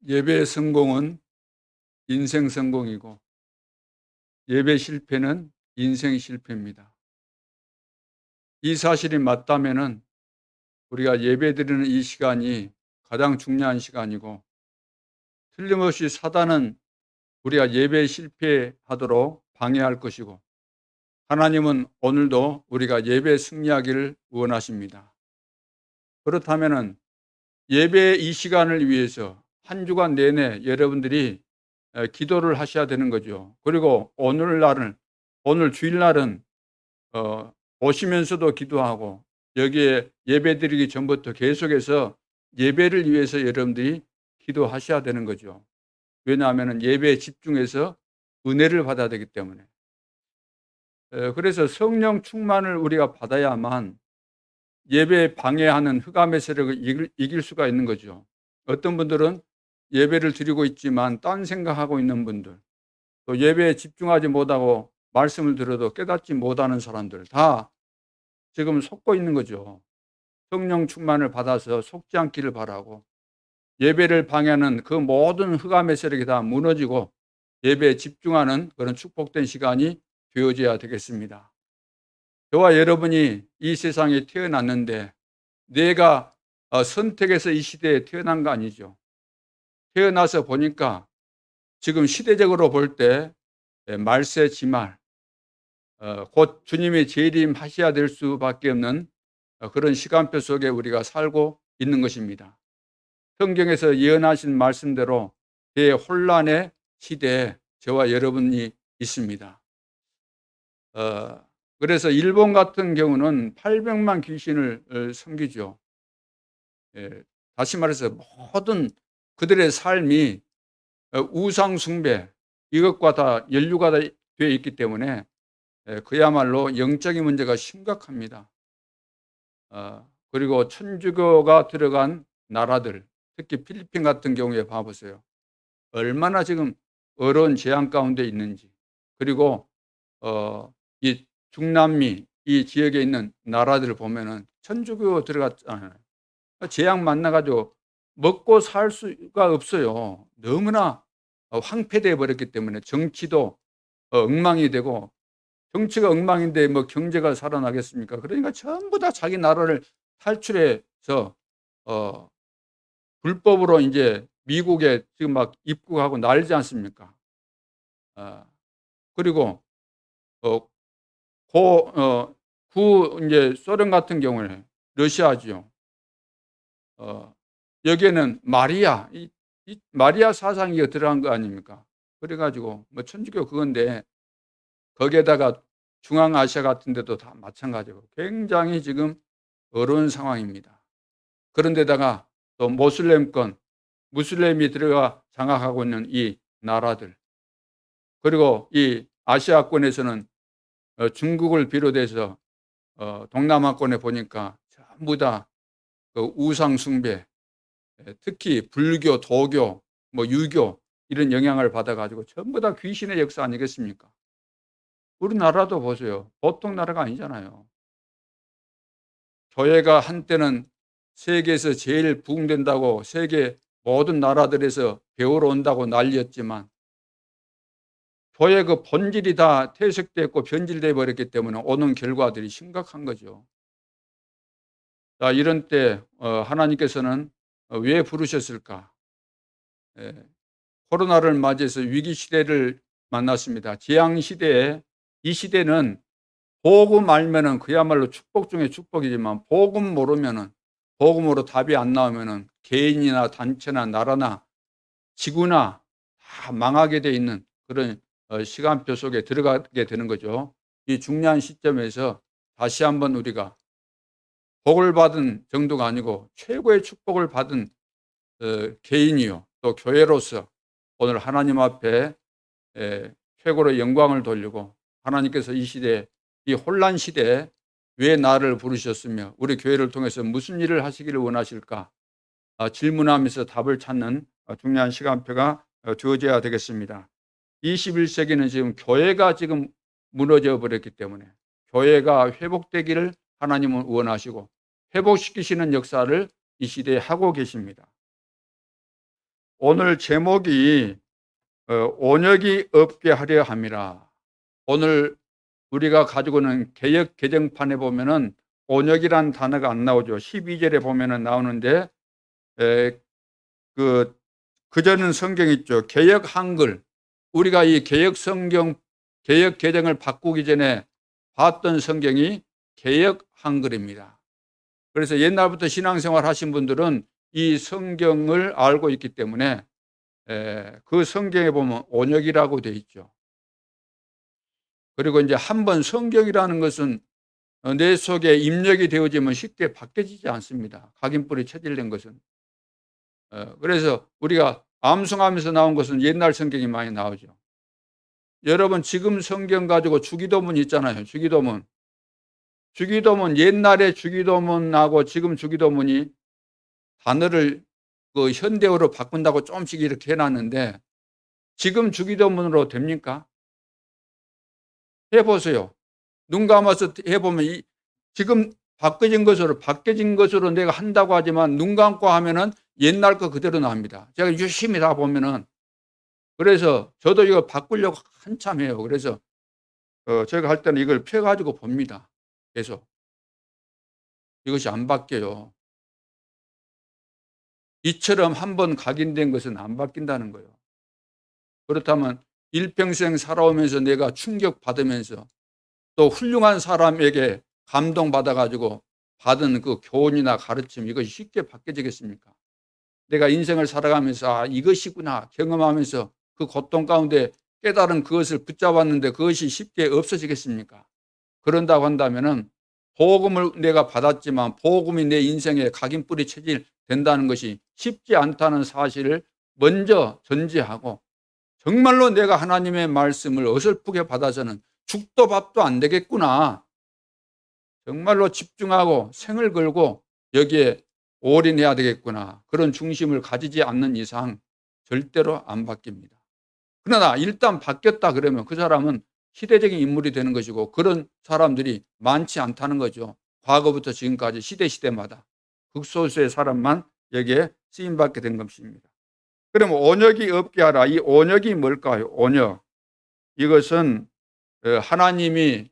예배 성공은 인생 성공이고 예배 실패는 인생 실패입니다. 이 사실이 맞다면은 우리가 예배드리는 이 시간이 가장 중요한 시간이고, 틀림없이 사단은 우리가 예배 실패하도록 방해할 것이고, 하나님은 오늘도 우리가 예배 승리하기를 원하십니다. 그렇다면은 예배 이 시간을 위해서 한 주간 내내 여러분들이 기도를 하셔야 되는 거죠. 그리고 오늘 주일날은 오시면서도 기도하고, 여기에 예배드리기 전부터 계속해서 예배를 위해서 여러분들이 기도하셔야 되는 거죠. 왜냐하면 예배에 집중해서 은혜를 받아야 되기 때문에. 그래서 성령 충만을 우리가 받아야만 예배 방해하는 흑암의 세력을 이길 수가 있는 거죠. 어떤 분들은 예배를 드리고 있지만 딴 생각하고 있는 분들, 또 예배에 집중하지 못하고 말씀을 들어도 깨닫지 못하는 사람들, 다 지금 속고 있는 거죠. 성령 충만을 받아서 속지 않기를 바라고, 예배를 방해하는 그 모든 흑암의 세력이 다 무너지고 예배에 집중하는 그런 축복된 시간이 되어져야 되겠습니다. 저와 여러분이 이 세상에 태어났는데, 내가 선택해서 이 시대에 태어난 거 아니죠. 태어나서 보니까 지금 시대적으로 볼 때 말세 지말, 곧 주님이 재림하셔야 될 수밖에 없는 그런 시간표 속에 우리가 살고 있는 것입니다. 성경에서 예언하신 말씀대로 대혼란의 시대에 저와 여러분이 있습니다. 그래서 일본 같은 경우는 800만 귀신을 섬기죠. 다시 말해서 모든 그들의 삶이 우상 숭배, 이것과 다 연루가 되어 있기 때문에 그야말로 영적인 문제가 심각합니다. 그리고 천주교가 들어간 나라들, 특히 필리핀 같은 경우에 봐보세요. 얼마나 지금 어려운 재앙 가운데 있는지. 그리고 이 중남미 이 지역에 있는 나라들을 보면은 천주교 들어갔잖아요. 재앙 만나가지고 먹고 살 수가 없어요. 너무나 황폐되어 버렸기 때문에. 정치도 엉망이 되고, 정치가 엉망인데 뭐 경제가 살아나겠습니까? 그러니까 전부 다 자기 나라를 탈출해서 어 불법으로 이제 미국에 지금 막 입국하고 난리지 않습니까? 아 그리고 어 고 구 인제 소련 같은 경우에 러시아지요. 어 여기에는 이 마리아 사상이 들어간 거 아닙니까? 그래 가지고 뭐 천주교 그건데, 거기에다가 중앙아시아 같은 데도 다 마찬가지고 굉장히 지금 어려운 상황입니다. 그런데다가 또 무슬림이 들어가 장악하고 있는 이 나라들, 그리고 이 아시아권에서는 중국을 비롯해서 동남아권에 보니까 전부 다 그 우상 숭배, 특히 불교, 도교, 뭐 유교 이런 영향을 받아 가지고 전부 다 귀신의 역사 아니겠습니까? 우리나라도 보세요. 보통 나라가 아니잖아요. 교회가 한때는 세계에서 제일 부흥된다고 세계 모든 나라들에서 배우러 온다고 난리였지만, 교회 그 본질이 다 퇴색됐고 변질돼 버렸기 때문에 오는 결과들이 심각한 거죠. 자, 이런 때 하나님께서는 왜 부르셨을까? 예, 코로나를 맞이해서 위기 시대를 만났습니다. 재앙 시대에, 이 시대는 복음 알면은 그야말로 축복 중에 축복이지만, 복음 모르면은, 복음으로 답이 안 나오면은 개인이나 단체나 나라나 지구나 다 망하게 돼 있는 그런 시간표 속에 들어가게 되는 거죠. 이 중요한 시점에서 다시 한번 우리가 복을 받은 정도가 아니고 최고의 축복을 받은 개인이요 또 교회로서 오늘 하나님 앞에 최고로 영광을 돌리고, 하나님께서 이 시대에, 이 혼란 시대에 왜 나를 부르셨으며 우리 교회를 통해서 무슨 일을 하시기를 원하실까 질문하면서 답을 찾는 중요한 시간표가 주어져야 되겠습니다. 21세기는 지금 교회가 지금 무너져 버렸기 때문에 교회가 회복되기를 하나님은 원하시고 회복시키시는 역사를 이 시대에 하고 계십니다. 오늘 제목이 온역이 없게 하려 함이라. 오늘 우리가 가지고 있는 개역 개정판에 보면은 온역이란 단어가 안 나오죠. 12절에 보면은 나오는데 그전은 성경 있죠. 개역 한글. 우리가 이 개역 성경 개역 개정을 바꾸기 전에 봤던 성경이 개역 한글입니다. 그래서 옛날부터 신앙생활 하신 분들은 이 성경을 알고 있기 때문에 그 성경에 보면 온역이라고 되어 있죠. 그리고 이제 한번 성경이라는 것은 내 속에 입력이 되어지면 쉽게 바뀌어지지 않습니다. 각인뿔이 체질된 것은. 그래서 우리가 암송하면서 나온 것은 옛날 성경이 많이 나오죠. 여러분 지금 성경 가지고 주기도문 있잖아요. 주기도문. 주기도문 옛날에 주기도문하고 지금 주기도문이 단어를 그 현대어로 바꾼다고 조금씩 이렇게 해놨는데 지금 주기도문으로 됩니까? 해보세요. 눈 감아서 해보면 지금 바뀌어진 것으로 내가 한다고 하지만 눈 감고 하면은 옛날 거 그대로 나옵니다. 제가 유심히 다 보면은. 그래서 저도 이거 바꾸려고 한참 해요. 그래서 제가 할 때는 이걸 펴가지고 봅니다. 계속. 이것이 안 바뀌어요. 이처럼 한번 각인된 것은 안 바뀐다는 거예요. 그렇다면 일평생 살아오면서 내가 충격받으면서 또 훌륭한 사람에게 감동받아가지고 받은 그 교훈이나 가르침 이것이 쉽게 바뀌어지겠습니까? 내가 인생을 살아가면서 이것이구나 경험하면서 그 고통 가운데 깨달은 그것을 붙잡았는데 그것이 쉽게 없어지겠습니까? 그런다고 한다면은 복음을 내가 받았지만 복음이 내 인생에 각인뿌리 체질 된다는 것이 쉽지 않다는 사실을 먼저 전제하고 정말로 내가 하나님의 말씀을 어설프게 받아서는 죽도 밥도 안 되겠구나. 정말로 집중하고 생을 걸고 여기에 올인해야 되겠구나. 그런 중심을 가지지 않는 이상 절대로 안 바뀝니다. 그러나 일단 바뀌었다 그러면 그 사람은 시대적인 인물이 되는 것이고 그런 사람들이 많지 않다는 거죠. 과거부터 지금까지 시대마다 극소수의 사람만 여기에 쓰임받게 된 것입니다. 그럼 온역이 없게 하라. 이 온역이 뭘까요? 온역. 이것은 하나님이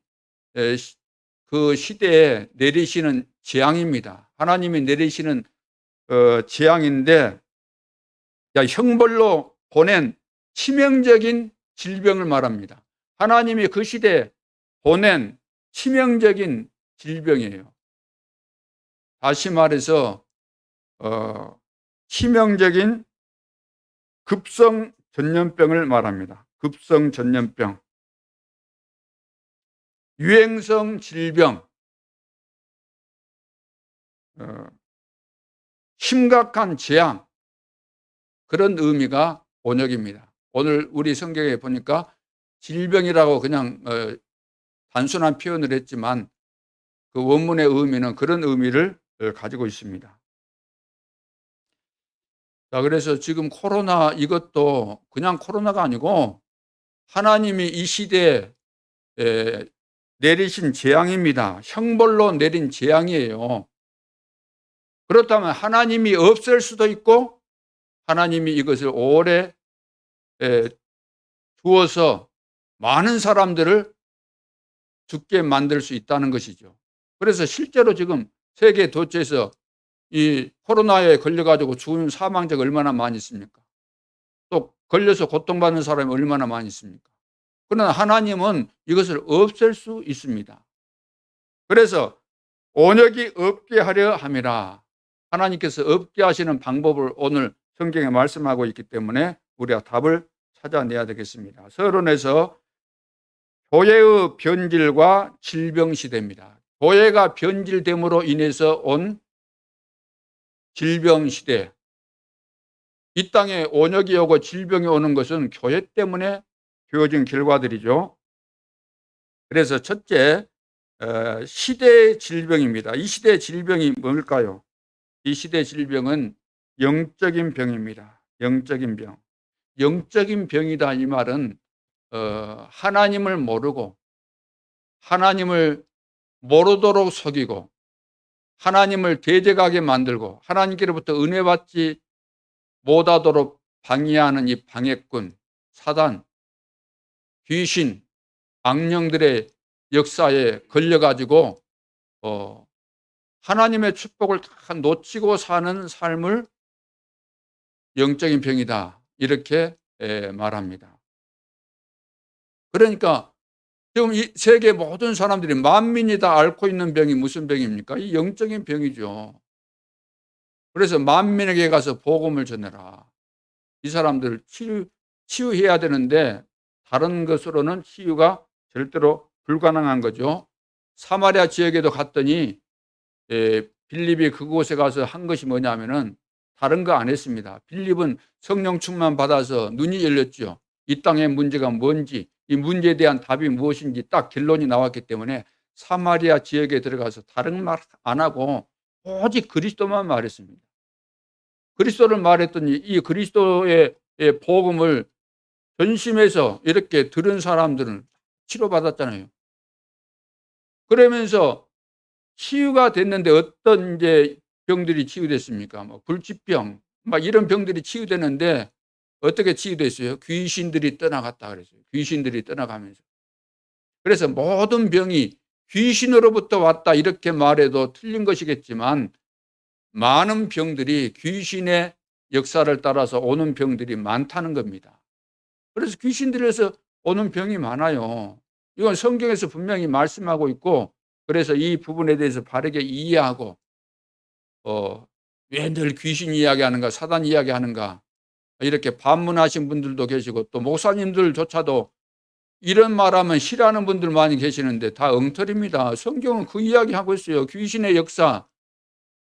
그 시대에 내리시는 재앙입니다. 하나님이 내리시는 재앙인데 형벌로 보낸 치명적인 질병을 말합니다. 하나님이 그 시대에 보낸 치명적인 질병이에요. 다시 말해서 치명적인 급성 전염병을 말합니다. 급성 전염병, 유행성 질병, 심각한 재앙, 그런 의미가 온역입니다. 오늘 우리 성경에 보니까 질병이라고 그냥 단순한 표현을 했지만 그 원문의 의미는 그런 의미를 가지고 있습니다. 자, 그래서 지금 코로나 이것도 그냥 코로나가 아니고 하나님이 이 시대에 내리신 재앙입니다. 형벌로 내린 재앙이에요. 그렇다면 하나님이 없앨 수도 있고 하나님이 이것을 오래 두어서 많은 사람들을 죽게 만들 수 있다는 것이죠. 그래서 실제로 지금 세계 도처에서 이 코로나에 걸려가지고 죽은 사망자가 얼마나 많이 있습니까? 또 걸려서 고통받는 사람이 얼마나 많이 있습니까? 그러나 하나님은 이것을 없앨 수 있습니다. 그래서 온역이 없게 하려 함이라. 하나님께서 없게 하시는 방법을 오늘 성경에 말씀하고 있기 때문에 우리가 답을 찾아내야 되겠습니다. 서론에서 교회의 변질과 질병 시대입니다. 교회가 변질됨으로 인해서 온 질병 시대. 이 땅에 온역이 오고 질병이 오는 것은 교회 때문에 주어진 결과들이죠. 그래서 첫째, 시대의 질병입니다. 이 시대의 질병이 뭘까요? 이 시대의 질병은 영적인 병입니다. 영적인 병. 영적인 병이다 이 말은 하나님을 모르고 하나님을 모르도록 속이고 하나님을 대적하게 만들고 하나님께로부터 은혜 받지 못하도록 방해하는 이 방해꾼, 사단, 귀신, 악령들의 역사에 걸려가지고 하나님의 축복을 다 놓치고 사는 삶을 영적인 병이다, 이렇게 말합니다. 그러니까 지금 이 세계 모든 사람들이 만민이 다 앓고 있는 병이 무슨 병입니까? 이 영적인 병이죠. 그래서 만민에게 가서 복음을 전해라. 이 사람들을 치유해야 되는데 다른 것으로는 치유가 절대로 불가능한 거죠. 사마리아 지역에도 갔더니 빌립이 그곳에 가서 한 것이 뭐냐면은 다른 거 안 했습니다. 빌립은 성령 충만 받아서 눈이 열렸죠. 이 땅의 문제가 뭔지, 이 문제에 대한 답이 무엇인지 딱 결론이 나왔기 때문에 사마리아 지역에 들어가서 다른 말 안 하고 오직 그리스도만 말했습니다. 그리스도를 말했더니 이 그리스도의 복음을 전심에서 이렇게 들은 사람들은 치료받았잖아요. 그러면서 치유가 됐는데 어떤 이제 병들이 치유됐습니까? 뭐 불치병, 막 이런 병들이 치유되는데 어떻게 치유됐어요? 귀신들이 떠나갔다 그랬어요. 귀신들이 떠나가면서. 그래서 모든 병이 귀신으로부터 왔다 이렇게 말해도 틀린 것이겠지만 많은 병들이 귀신의 역사를 따라서 오는 병들이 많다는 겁니다. 그래서 귀신들에서 오는 병이 많아요. 이건 성경에서 분명히 말씀하고 있고, 그래서 이 부분에 대해서 바르게 이해하고 왜 늘 귀신 이야기하는가, 사단 이야기하는가, 이렇게 반문하신 분들도 계시고 또 목사님들조차도 이런 말하면 싫어하는 분들 많이 계시는데 다 엉터리입니다. 성경은 그 이야기하고 있어요. 귀신의 역사,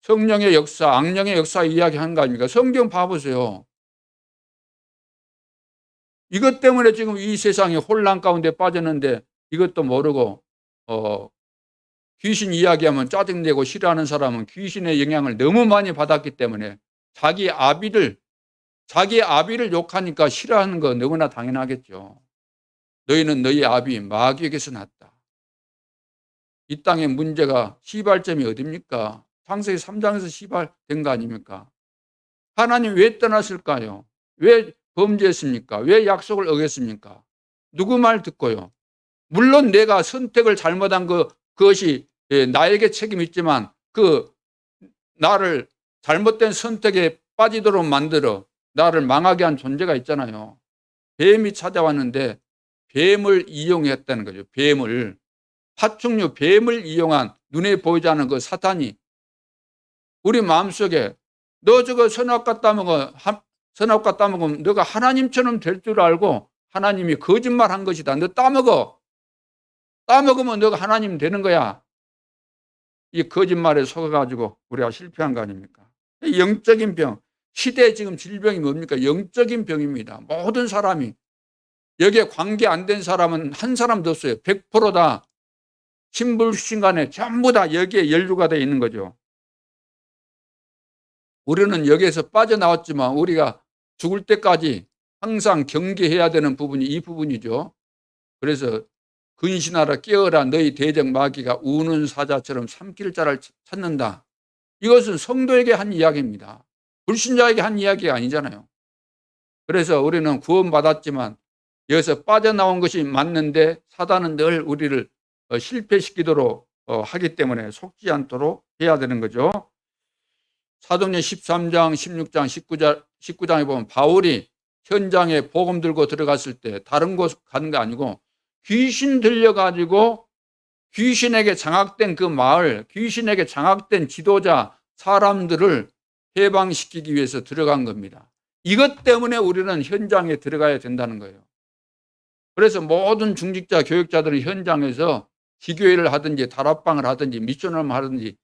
성령의 역사, 악령의 역사 이야기하는 거 아닙니까? 성경 봐보세요. 이것 때문에 지금 이 세상이 혼란 가운데 빠졌는데 이것도 모르고 귀신 이야기하면 짜증내고 싫어하는 사람은 귀신의 영향을 너무 많이 받았기 때문에 자기 아비를 욕하니까 싫어하는 거 너무나 당연하겠죠. 너희는 너희 아비 마귀에게서 났다. 이 땅의 문제가 시발점이 어딥니까? 창세기 3장에서 시발된 거 아닙니까? 하나님 왜 떠났을까요? 왜 범죄했습니까? 왜 약속을 어겼습니까? 누구 말 듣고요? 물론 내가 선택을 잘못한 그것이 나에게 책임이 있지만 그 나를 잘못된 선택에 빠지도록 만들어 나를 망하게 한 존재가 있잖아요. 뱀이 찾아왔는데 뱀을 이용했다는 거죠. 파충류 뱀을 이용한 눈에 보이지 않는 그 사탄이 우리 마음속에 너 저거 선악과 따먹으면 너가 하나님처럼 될 줄 알고 하나님이 거짓말한 것이다. 너 따먹으면 너가 하나님 되는 거야. 이 거짓말에 속아가지고 우리가 실패한 거 아닙니까? 영적인 병, 시대의 지금 질병이 뭡니까? 영적인 병입니다. 모든 사람이 여기에 관계 안 된 사람은 한 사람도 없어요. 100%다 신불신간에 전부 다 여기에 연루가 되어 있는 거죠. 우리는 여기에서 빠져나왔지만 우리가 죽을 때까지 항상 경계해야 되는 부분이 이 부분이죠. 그래서 근신하라 깨어라 너희 대적 마귀가 우는 사자처럼 삼킬 자를 찾는다. 이것은 성도에게 한 이야기입니다. 불신자에게 한 이야기가 아니잖아요. 그래서 우리는 구원받았지만 여기서 빠져나온 것이 맞는데 사단은 늘 우리를 실패시키도록 하기 때문에 속지 않도록 해야 되는 거죠. 사도행전 13장, 16장, 19장에 보면 바울이 현장에 복음 들고 들어갔을 때 다른 곳 가는 거 아니고 귀신 들려가지고 귀신에게 장악된 그 마을, 귀신에게 장악된 지도자 사람들을 해방시키기 위해서 들어간 겁니다. 이것 때문에 우리는 현장에 들어가야 된다는 거예요. 그래서 모든 중직자, 교육자들은 현장에서 기교회를 하든지 다락방을 하든지 미션을 하든지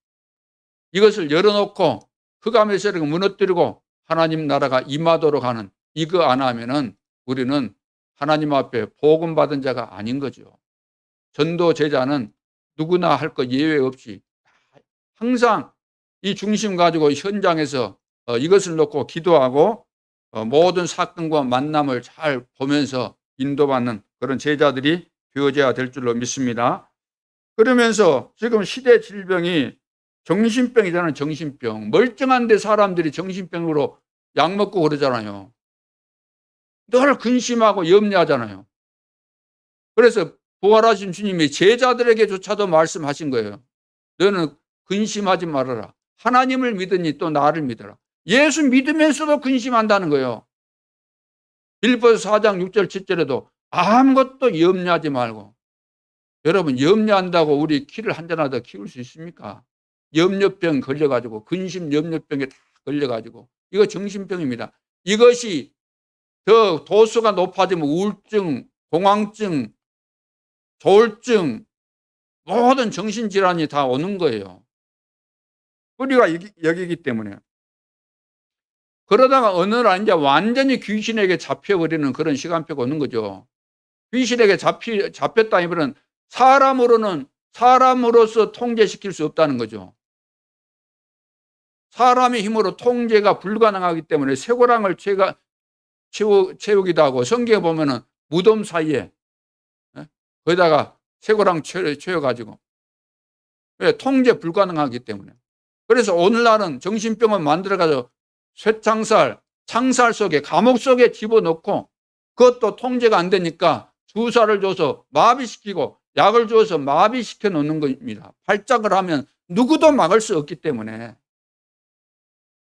이것을 열어놓고 흑암의 세력을 무너뜨리고 하나님 나라가 임하도록 하는 이거 안 하면은 우리는 하나님 앞에 복음 받은 자가 아닌 거죠. 전도 제자는 누구나 할 것 예외 없이 항상 이 중심 가지고 현장에서 이것을 놓고 기도하고 모든 사건과 만남을 잘 보면서 인도받는 그런 제자들이 되어져야 될 줄로 믿습니다. 그러면서 지금 시대 질병이 정신병이잖아요. 정신병. 멀쩡한데 사람들이 정신병으로 약 먹고 그러잖아요. 늘 근심하고 염려하잖아요. 그래서 부활하신 주님이 제자들에게조차도 말씀하신 거예요. 너는 근심하지 말아라. 하나님을 믿으니 또 나를 믿어라. 예수 믿으면서도 근심한다는 거예요. 빌립보서 4장 6절 7절에도 아무것도 염려하지 말고. 여러분, 염려한다고 우리 키를 한잔 더 키울 수 있습니까? 염려병 걸려가지고, 근심 염려병에 다 걸려가지고, 이거 정신병입니다. 이것이 더 도수가 높아지면 우울증, 공황증, 조울증, 모든 정신질환이 다 오는 거예요. 우리가 여기기 때문에. 그러다가 어느 날 이제 완전히 귀신에게 잡혀버리는 그런 시간표가 오는 거죠. 귀신에게 잡혔다 이면은 사람으로서 통제시킬 수 없다는 거죠. 사람의 힘으로 통제가 불가능하기 때문에 쇠고랑을 채우기도 하고, 성경에 보면은 무덤 사이에 거기다가 쇠고랑 채워가지고, 왜? 통제 불가능하기 때문에. 그래서 오늘날은 정신병을 만들어가지고 쇠창살, 창살 속에, 감옥 속에 집어넣고, 그것도 통제가 안 되니까 주사를 줘서 마비시키고 약을 줘서 마비시켜 놓는 겁니다. 발작을 하면 누구도 막을 수 없기 때문에.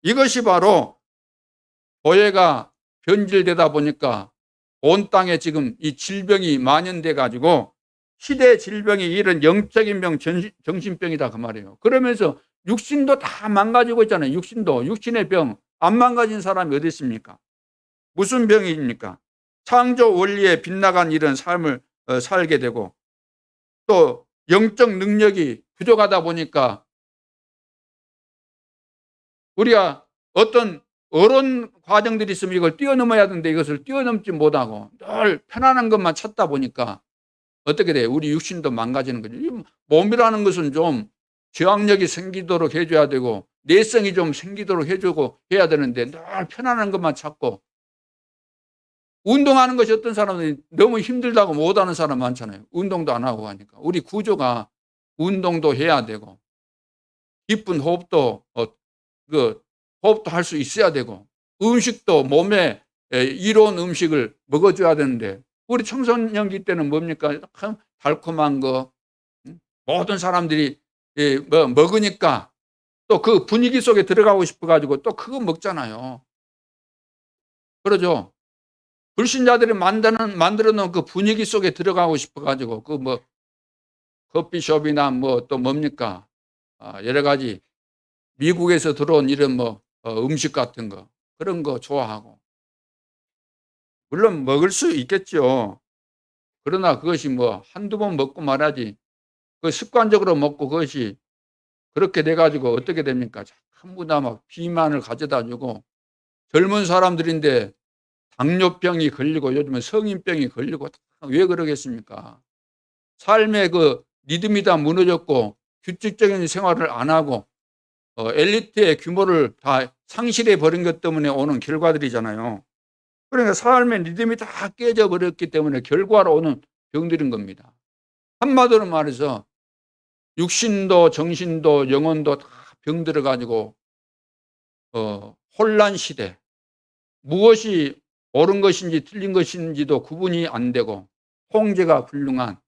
이것이 바로 교회가 변질되다 보니까 온 땅에 지금 이 질병이 만연돼 가지고 시대 질병이 이런 영적인 병, 정신병이다 그 말이에요. 그러면서 육신도 다 망가지고 있잖아요. 육신의 병 안 망가진 사람이 어디 있습니까? 무슨 병입니까? 창조 원리에 빗나간 이런 삶을 살게 되고, 또 영적 능력이 부족하다 보니까 우리가 어떤 어려운 과정들이 있으면 이걸 뛰어넘어야 되는데 이것을 뛰어넘지 못하고 늘 편안한 것만 찾다 보니까 어떻게 돼요? 우리 육신도 망가지는 거죠. 몸이라는 것은 좀 저항력이 생기도록 해줘야 되고, 내성이 좀 생기도록 해주고 해야 되는데 늘 편안한 것만 찾고, 운동하는 것이 어떤 사람은 너무 힘들다고 못하는 사람 많잖아요. 운동도 안 하고 하니까. 우리 구조가 운동도 해야 되고, 깊은 호흡도 호흡도 할 수 있어야 되고, 음식도 몸에 이로운 음식을 먹어줘야 되는데, 우리 청소년기 때는 뭡니까? 달콤한 거, 모든 사람들이 먹으니까 또 그 분위기 속에 들어가고 싶어가지고 또 그거 먹잖아요. 그러죠? 불신자들이 만들어 놓은 그 분위기 속에 들어가고 싶어가지고 커피숍이나 또 뭡니까? 여러 가지 미국에서 들어온 이런 음식 같은 거, 그런 거 좋아하고. 물론 먹을 수 있겠죠. 그러나 그것이 한두 번 먹고 말하지, 그 습관적으로 먹고 그것이 그렇게 돼가지고 어떻게 됩니까? 전부 다 막 비만을 가져다 주고, 젊은 사람들인데 당뇨병이 걸리고 요즘은 성인병이 걸리고, 왜 그러겠습니까? 삶의 그 리듬이 다 무너졌고, 규칙적인 생활을 안 하고, 엘리트의 규모를 다 상실해 버린 것 때문에 오는 결과들이잖아요. 그러니까 삶의 리듬이 다 깨져 버렸기 때문에 결과로 오는 병들인 겁니다. 한마디로 말해서 육신도 정신도 영혼도 다 병들어 가지고 혼란 시대, 무엇이 옳은 것인지 틀린 것인지도 구분이 안 되고 통제가 불능한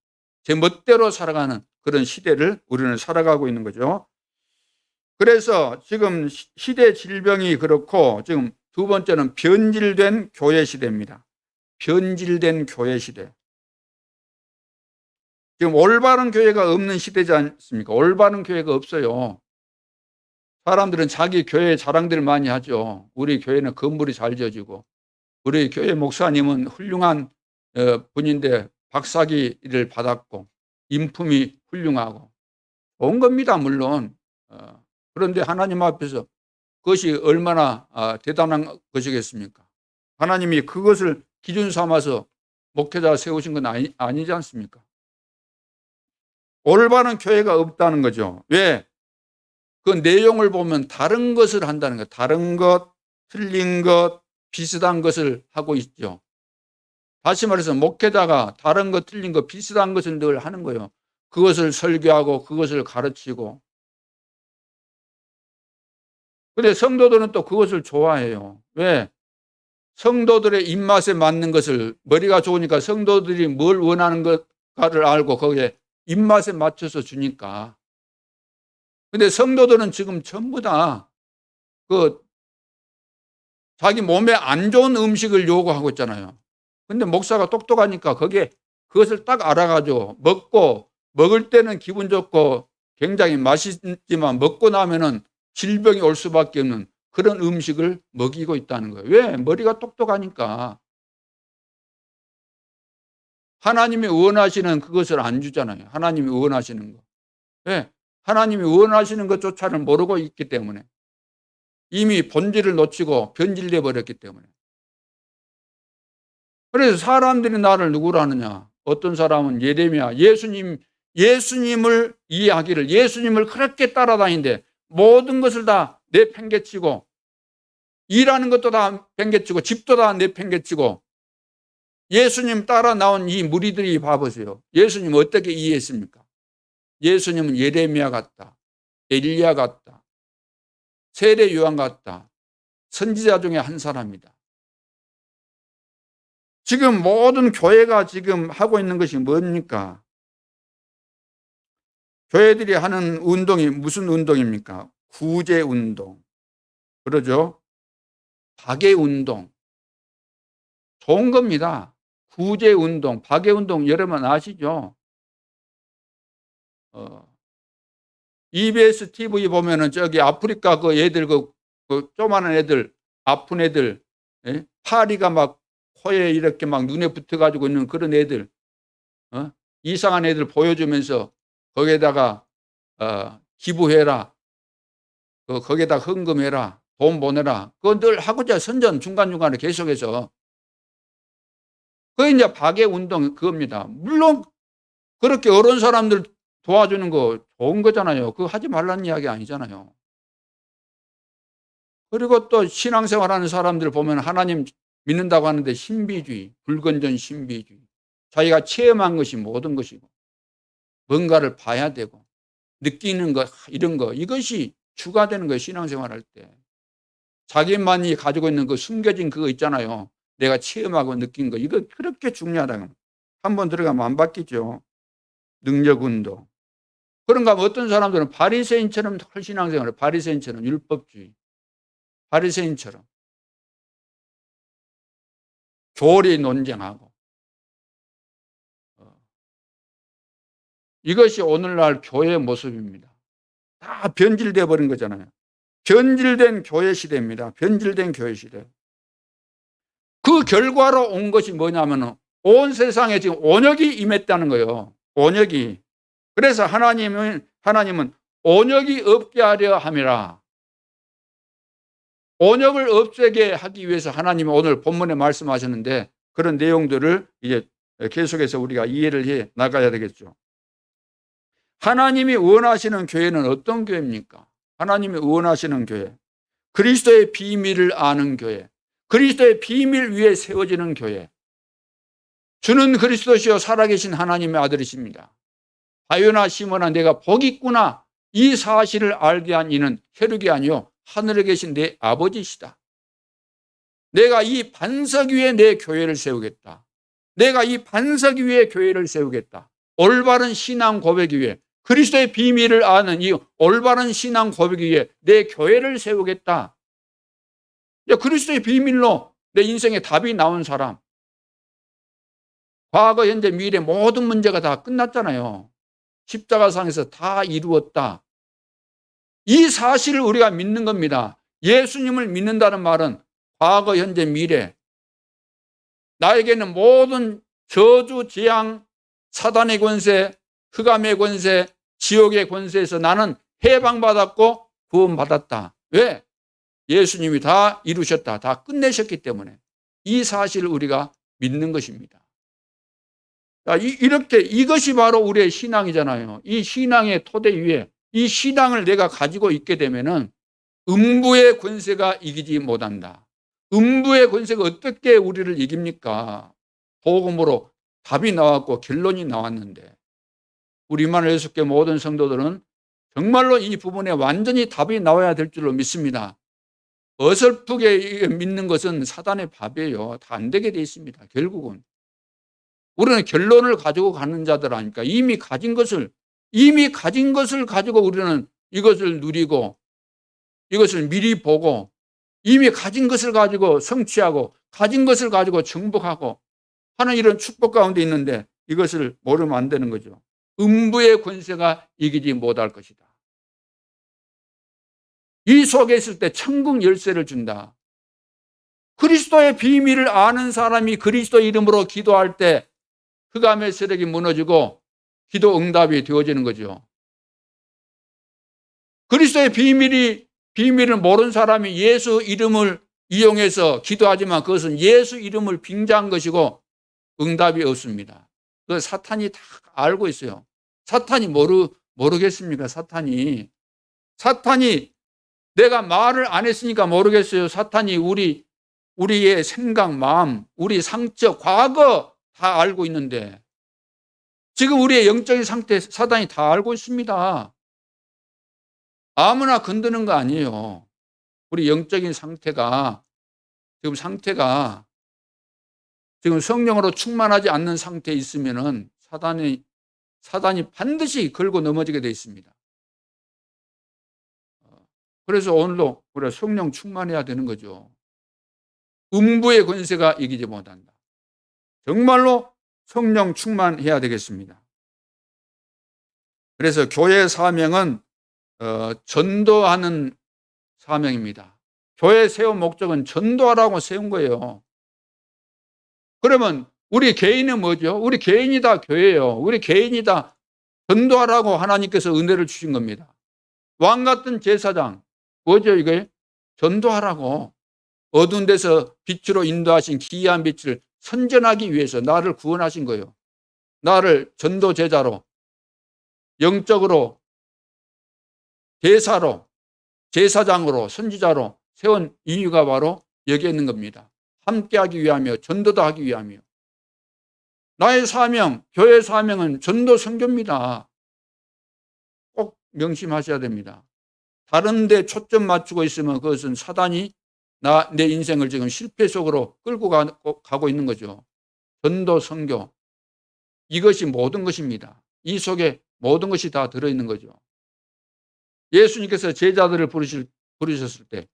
제 멋대로 살아가는 그런 시대를 우리는 살아가고 있는 거죠. 그래서 지금 시대 질병이 그렇고, 지금 두 번째는 변질된 교회 시대입니다. 변질된 교회 시대. 지금 올바른 교회가 없는 시대지 않습니까? 올바른 교회가 없어요. 사람들은 자기 교회 자랑들 많이 하죠. 우리 교회는 건물이 잘 지어지고, 우리 교회 목사님은 훌륭한 분인데 박사기를 받았고, 인품이 훌륭하고, 좋은 겁니다, 물론. 그런데 하나님 앞에서 그것이 얼마나 대단한 것이겠습니까? 하나님이 그것을 기준 삼아서 목회자 세우신 건 아니지 않습니까? 올바른 교회가 없다는 거죠. 왜? 그 내용을 보면 다른 것을 한다는 거예요. 다른 것, 틀린 것, 비슷한 것을 하고 있죠. 다시 말해서 목회자가 다른 것, 틀린 것, 비슷한 것을 늘 하는 거예요. 그것을 설교하고 그것을 가르치고. 근데 성도들은 또 그것을 좋아해요. 왜? 성도들의 입맛에 맞는 것을, 머리가 좋으니까 성도들이 뭘 원하는 것가를 알고 거기에 입맛에 맞춰서 주니까. 근데 성도들은 지금 전부 다 자기 몸에 안 좋은 음식을 요구하고 있잖아요. 근데 목사가 똑똑하니까 그것을 딱 알아가지고 먹을 때는 기분 좋고 굉장히 맛있지만 먹고 나면은 질병이 올 수밖에 없는 그런 음식을 먹이고 있다는 거예요. 왜? 머리가 똑똑하니까. 하나님이 원하시는 그것을 안 주잖아요. 하나님이 원하시는 거. 왜? 하나님이 원하시는 것조차를 모르고 있기 때문에. 이미 본질을 놓치고 변질돼 버렸기 때문에. 그래서 사람들이 나를 누구라 하느냐? 어떤 사람은 예레미야, 예수님을 이해하기를, 예수님을 그렇게 따라다니는데 모든 것을 다 내팽개치고, 일하는 것도 다 팽개치고, 집도 다 내팽개치고, 예수님 따라 나온 이 무리들이 봐보세요. 예수님 어떻게 이해했습니까? 예수님은 예레미야 같다, 엘리야 같다, 세례 요한 같다, 선지자 중에 한 사람이다. 지금 모든 교회가 지금 하고 있는 것이 뭡니까? 교회들이 하는 운동이 무슨 운동입니까? 구제 운동. 그러죠? 박애 운동. 좋은 겁니다. 구제 운동, 박애 운동 여러분 아시죠? EBS TV 보면은 저기 아프리카 그 애들 그 조그마한 애들, 아픈 애들, 예? 파리가 막 코에 이렇게 막 눈에 붙어가지고 있는 그런 애들, 이상한 애들 보여주면서 거기에다가 기부해라, 거기에다 헌금해라, 돈 보내라, 그거 늘 하고자 선전 중간중간에 계속해서. 그게 이제 박애 운동 그겁니다. 물론 그렇게 어려운 사람들 도와주는 거 좋은 거잖아요. 그거 하지 말라는 이야기 아니잖아요. 그리고 또 신앙생활하는 사람들 보면 하나님 믿는다고 하는데 신비주의, 불건전 신비주의. 자기가 체험한 것이 모든 것이고 뭔가를 봐야 되고 느끼는 것, 이런 거, 이것이 주가 되는 거예요. 신앙생활할 때. 자기만이 가지고 있는 그 숨겨진 그거 있잖아요. 내가 체험하고 느낀 거, 이거 그렇게 중요하다는 거. 한번 들어가면 안 바뀌죠. 능력운동. 그런가 하면 어떤 사람들은 바리새인처럼 신앙생활을, 바리새인처럼 율법주의, 바리새인처럼 교리 논쟁하고, 이것이 오늘날 교회의 모습입니다. 다 변질되어 버린 거잖아요. 변질된 교회 시대입니다. 변질된 교회 시대. 그 결과로 온 것이 뭐냐면 온 세상에 지금 온역이 임했다는 거예요. 온역이. 그래서 하나님은 온역이 없게 하려 함이라. 온역을 없애게 하기 위해서 하나님이 오늘 본문에 말씀하셨는데 그런 내용들을 이제 계속해서 우리가 이해를 해 나가야 되겠죠. 하나님이 원하시는 교회는 어떤 교회입니까? 하나님이 원하시는 교회. 그리스도의 비밀을 아는 교회. 그리스도의 비밀 위에 세워지는 교회. 주는 그리스도시요 살아계신 하나님의 아들이십니다. 바요나 시몬아 내가 복이 있구나. 이 사실을 알게 한 이는 혈육이 아니요 하늘에 계신 내 아버지시다. 내가 이 반석 위에 내 교회를 세우겠다. 내가 이 반석 위에 교회를 세우겠다. 올바른 신앙 고백 위에 그리스도의 비밀을 아는 이 올바른 신앙 고백 위에 내 교회를 세우겠다. 그리스도의 비밀로 내 인생에 답이 나온 사람. 과거, 현재, 미래 모든 문제가 다 끝났잖아요. 십자가상에서 다 이루었다. 이 사실을 우리가 믿는 겁니다. 예수님을 믿는다는 말은 과거, 현재, 미래. 나에게는 모든 저주, 재앙, 사단의 권세, 흑암의 권세, 지옥의 권세에서 나는 해방받았고 구원받았다. 왜? 예수님이 다 이루셨다. 다 끝내셨기 때문에. 이 사실을 우리가 믿는 것입니다. 이렇게 이것이 바로 우리의 신앙이잖아요. 이 신앙의 토대 위에 이 신앙을 내가 가지고 있게 되면은 음부의 권세가 이기지 못한다. 음부의 권세가 어떻게 우리를 이깁니까? 복음으로 답이 나왔고 결론이 나왔는데 우리만 6개 모든 성도들은 정말로 이 부분에 완전히 답이 나와야 될 줄로 믿습니다. 어설프게 믿는 것은 사단의 밥이에요. 다 안 되게 돼 있습니다. 결국은. 우리는 결론을 가지고 가는 자들 아니까 이미 가진 것을 가지고 우리는 이것을 누리고 이것을 미리 보고 이미 가진 것을 가지고 성취하고 가진 것을 가지고 정복하고 하는 이런 축복 가운데 있는데 이것을 모르면 안 되는 거죠. 음부의 권세가 이기지 못할 것이다. 이 속에 있을 때 천국 열쇠를 준다. 그리스도의 비밀을 아는 사람이 그리스도 이름으로 기도할 때 흑암의 세력이 무너지고 기도 응답이 되어지는 거죠. 그리스도의 비밀을 모르는 사람이 예수 이름을 이용해서 기도하지만 그것은 예수 이름을 빙자한 것이고 응답이 없습니다. 그 사탄이 다 알고 있어요. 사탄이 모르겠습니까? 사탄이 내가 말을 안 했으니까 모르겠어요. 사탄이 우리의 생각, 마음, 우리 상처, 과거 다 알고 있는데 지금 우리의 영적인 상태 사탄이 다 알고 있습니다. 아무나 건드는 거 아니에요. 우리 영적인 상태가 지금 성령으로 충만하지 않는 상태에 있으면은 사단이 반드시 걸고 넘어지게 되어 있습니다. 그래서 오늘도 우리가 성령 충만해야 되는 거죠. 음부의 권세가 이기지 못한다. 정말로 성령 충만해야 되겠습니다. 그래서 교회의 사명은 전도하는 사명입니다. 교회 세운 목적은 전도하라고 세운 거예요. 그러면 우리 개인은 뭐죠? 우리 개인이 다 교회예요. 우리 개인이 다 전도하라고 하나님께서 은혜를 주신 겁니다. 왕 같은 제사장 뭐죠 이게? 전도하라고. 어두운 데서 빛으로 인도하신 기이한 빛을 선전하기 위해서 나를 구원하신 거예요. 나를 전도 제자로, 영적으로, 대사로, 제사장으로, 선지자로 세운 이유가 바로 여기에 있는 겁니다. 함께하기 위하며 전도도 하기 위하며. 나의 사명, 교회의 사명은 전도 선교입니다. 꼭 명심하셔야 됩니다. 다른 데 초점 맞추고 있으면 그것은 사단이 내 인생을 지금 실패 속으로 끌고 가고 있는 거죠. 전도, 선교. 이것이 모든 것입니다. 이 속에 모든 것이 다 들어있는 거죠. 예수님께서 제자들을 부르셨을 때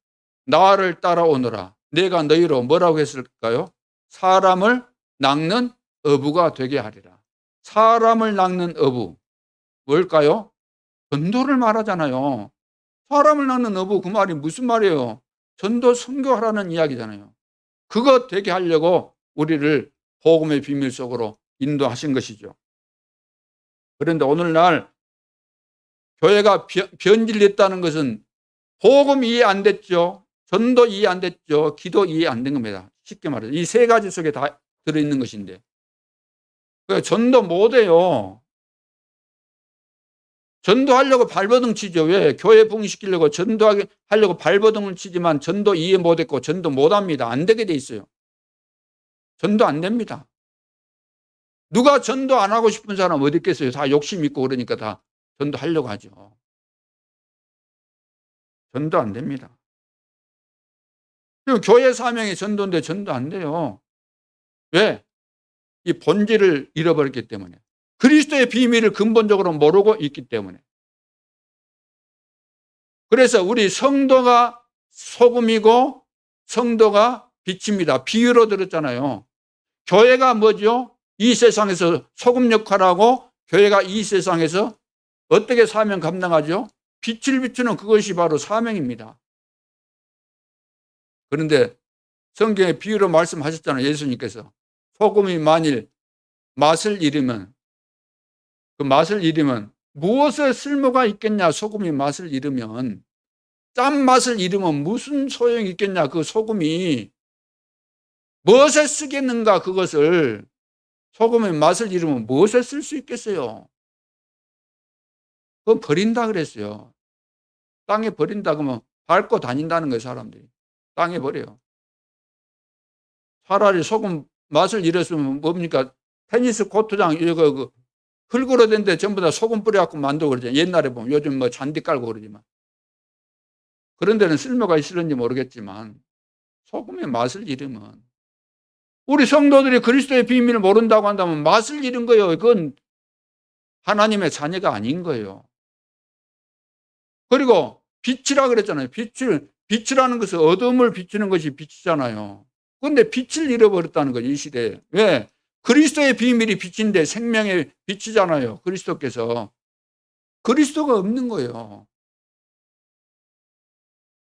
나를 따라오너라. 내가 너희로 뭐라고 했을까요? 사람을 낚는 어부가 되게 하리라. 사람을 낚는 어부. 뭘까요? 전도를 말하잖아요. 사람을 낚는 어부 그 말이 무슨 말이에요? 전도 선교하라는 이야기잖아요. 그거 되게 하려고 우리를 복음의 비밀 속으로 인도하신 것이죠. 그런데 오늘날 교회가 변질됐다는 것은 복음 이해 안 됐죠. 전도 이해 안 됐죠. 기도 이해 안 된 겁니다. 쉽게 말해서 이 세 가지 속에 다 들어있는 것인데 전도 못해요. 전도하려고 발버둥 치죠. 왜? 교회 부흥시키려고 전도하려고 발버둥을 치지만 전도 이해 못했고 전도 못합니다. 안 되게 돼 있어요. 전도 안 됩니다. 누가 전도 안 하고 싶은 사람 어디 있겠어요? 다 욕심 있고 그러니까 다 전도하려고 하죠. 전도 안 됩니다. 그리고 교회 사명이 전도인데 전도 안 돼요. 왜? 이 본질을 잃어버렸기 때문에. 그리스도의 비밀을 근본적으로 모르고 있기 때문에. 그래서 우리 성도가 소금이고 성도가 빛입니다. 비유로 들었잖아요. 교회가 뭐죠? 이 세상에서 소금 역할하고 교회가 이 세상에서 어떻게 사명 감당하죠? 빛을 비추는 그것이 바로 사명입니다. 그런데 성경에 비유로 말씀하셨잖아요. 예수님께서. 소금이 만일 맛을 잃으면 그 맛을 잃으면 무엇에 쓸모가 있겠냐? 소금이 맛을 잃으면 짠맛을 잃으면 무슨 소용이 있겠냐? 그 소금이 무엇에 쓰겠는가? 그것을 소금의 맛을 잃으면 무엇에 쓸 수 있겠어요? 그건 버린다 그랬어요. 땅에 버린다 그러면 밟고 다닌다는 거예요. 사람들이. 땅에 버려요. 차라리 소금 맛을 잃었으면 뭡니까? 테니스 코트장 이거 흙으로 된 데 전부 다 소금 뿌려갖고 만들고 그러잖아요. 옛날에 보면 요즘 뭐 잔디 깔고 그러지만 그런 데는 쓸모가 있을는지 모르겠지만 소금의 맛을 잃으면, 우리 성도들이 그리스도의 비밀을 모른다고 한다면 맛을 잃은 거예요. 그건 하나님의 자녀가 아닌 거예요. 그리고 빛이라 그랬잖아요. 빛이라는 것은 어둠을 비추는 것이 빛이잖아요. 그런데 빛을 잃어버렸다는 거죠, 이 시대에. 왜? 그리스도의 비밀이 빛인데 생명의 빛이잖아요. 그리스도께서. 그리스도가 없는 거예요.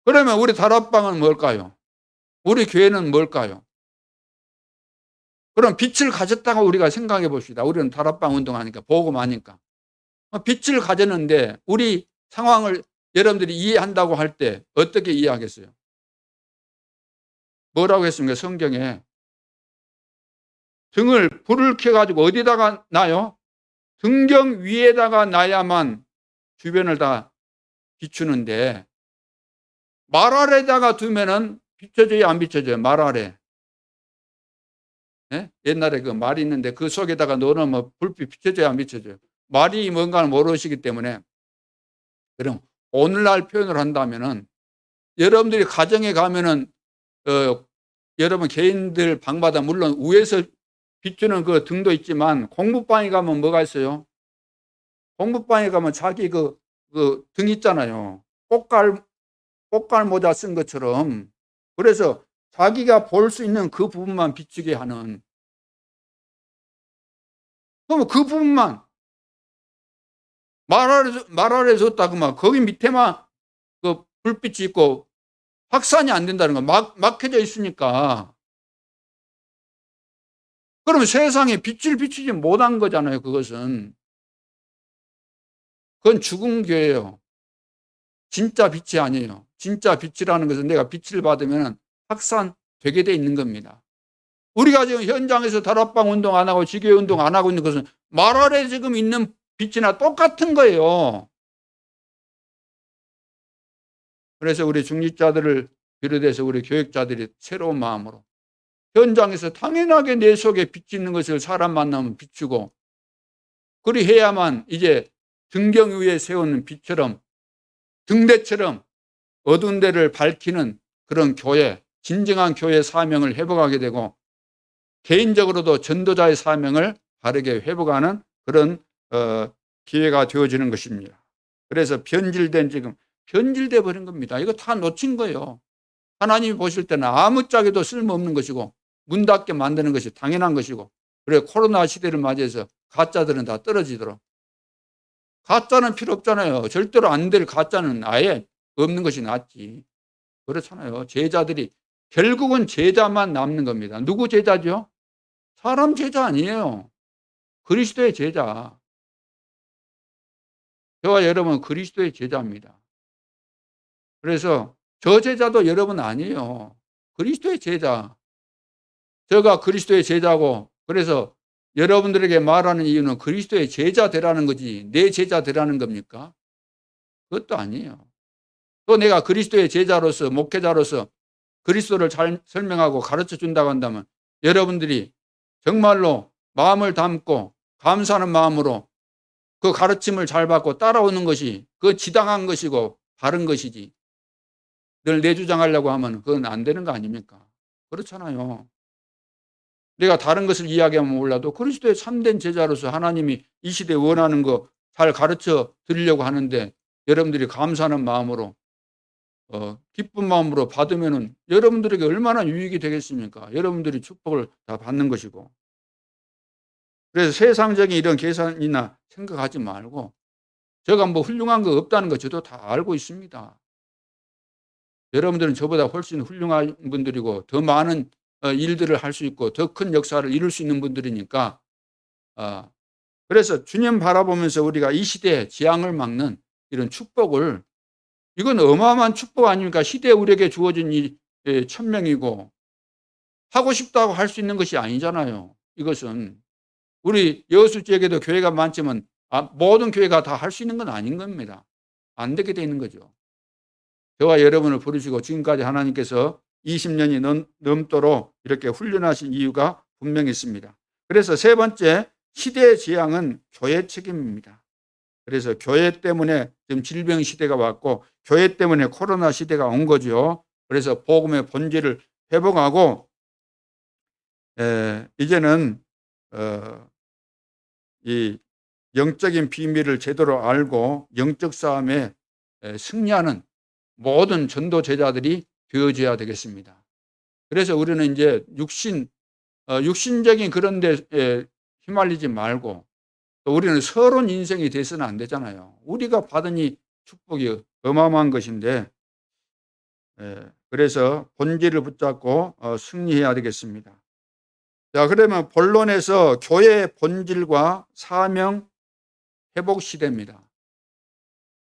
그러면 우리 다락방은 뭘까요? 우리 교회는 뭘까요? 그럼 빛을 가졌다고 우리가 생각해 봅시다. 우리는 다락방 운동하니까, 복음하니까. 빛을 가졌는데 우리 상황을 여러분들이 이해한다고 할 때 어떻게 이해하겠어요? 뭐라고 했습니까? 성경에 불을 켜가지고 어디다가 놔요? 등경 위에다가 놔야만 주변을 다 비추는데, 말 아래다가 두면은 비춰져요, 안 비춰져요? 말 아래. 예? 옛날에 그 말이 있는데 그 속에다가 넣어놓으면 불빛 비춰져요, 안 비춰져요? 말이 뭔가를 모르시기 때문에. 그럼 오늘날 표현을 한다면은, 여러분들이 가정에 가면은 여러분 개인들 방마다 물론 위에서 비추는 그 등도 있지만, 공부방에 가면 뭐가 있어요? 공부방에 가면 자기 그 등 있잖아요. 꽃갈 모자 쓴 것처럼. 그래서 자기가 볼 수 있는 그 부분만 비추게 하는. 그러면 그 부분만 말 아래 뒀다 그러면 거기 밑에만 그 불빛이 있고 확산이 안 된다는 거. 막혀져 있으니까. 그러면 세상에 빛을 비추지 못한 거잖아요, 그것은. 그건 죽은 교회예요. 진짜 빛이 아니에요. 진짜 빛이라는 것은 내가 빛을 받으면 확산되게 돼 있는 겁니다. 우리가 지금 현장에서 다락방 운동 안 하고 지교회 운동 안 하고 있는 것은 말 아래 지금 있는 빛이나 똑같은 거예요. 그래서 우리 중직자들을 비롯해서 우리 교육자들이 새로운 마음으로 현장에서 당연하게 내 속에 빛이 있는 것을 사람 만나면 비추고, 그리 해야만 이제 등경 위에 세우는 빛처럼, 등대처럼 어두운 데를 밝히는 그런 교회, 진정한 교회 사명을 회복하게 되고, 개인적으로도 전도자의 사명을 바르게 회복하는 그런 기회가 되어지는 것입니다. 그래서 변질돼 버린 겁니다. 이거 다 놓친 거예요. 하나님이 보실 때는 아무짝에도 쓸모없는 것이고 문 닫게 만드는 것이 당연한 것이고, 그래 코로나 시대를 맞이해서 가짜들은 다 떨어지도록. 가짜는 필요 없잖아요. 절대로 안 될 가짜는 아예 없는 것이 낫지. 그렇잖아요. 제자들이 결국은 제자만 남는 겁니다. 누구 제자죠? 사람 제자 아니에요. 그리스도의 제자. 저와 여러분은 그리스도의 제자입니다. 그래서 저 제자도 여러분 아니에요. 그리스도의 제자. 저가 그리스도의 제자고, 그래서 여러분들에게 말하는 이유는 그리스도의 제자 되라는 거지 내 제자 되라는 겁니까? 그것도 아니에요. 또 내가 그리스도의 제자로서, 목회자로서 그리스도를 잘 설명하고 가르쳐 준다고 한다면 여러분들이 정말로 마음을 담고 감사하는 마음으로 그 가르침을 잘 받고 따라오는 것이 그 지당한 것이고 바른 것이지, 늘 내 주장하려고 하면 그건 안 되는 거 아닙니까? 그렇잖아요. 내가 다른 것을 이야기하면 몰라도 그리스도의 참된 제자로서 하나님이 이 시대에 원하는 거 잘 가르쳐 드리려고 하는데, 여러분들이 감사하는 마음으로 기쁜 마음으로 받으면은 여러분들에게 얼마나 유익이 되겠습니까? 여러분들이 축복을 다 받는 것이고. 그래서 세상적인 이런 계산이나 생각하지 말고, 제가 뭐 훌륭한 거 없다는 거 저도 다 알고 있습니다. 여러분들은 저보다 훨씬 훌륭한 분들이고 더 많은 일들을 할 수 있고 더 큰 역사를 이룰 수 있는 분들이니까, 그래서 주님 바라보면서 우리가 이 시대의 재앙을 막는 이런 축복을, 이건 어마어마한 축복 아닙니까? 시대에 우리에게 주어진 이 천명이고 하고 싶다고 할 수 있는 것이 아니잖아요. 이것은 우리 여수 지역에도 교회가 많지만 모든 교회가 다 할 수 있는 건 아닌 겁니다. 안 되게 돼 있는 거죠. 저와 여러분을 부르시고 지금까지 하나님께서 20년이 넘도록 이렇게 훈련하신 이유가 분명히 있습니다. 그래서 세 번째, 시대의 재앙은 교회 책임입니다. 그래서 교회 때문에 지금 질병 시대가 왔고 교회 때문에 코로나 시대가 온 거죠. 그래서 복음의 본질을 회복하고 이제는 이 영적인 비밀을 제대로 알고 영적 싸움에 승리하는 모든 전도 제자들이 되어줘야 되겠습니다. 그래서 우리는 이제 육신적인 그런 데 휘말리지 말고 또 우리는 서론 인생이 돼서는 안 되잖아요. 우리가 받은 이 축복이 어마어마한 것인데 그래서 본질을 붙잡고 승리해야 되겠습니다. 자, 그러면 본론에서 교회의 본질과 사명 회복 시대입니다.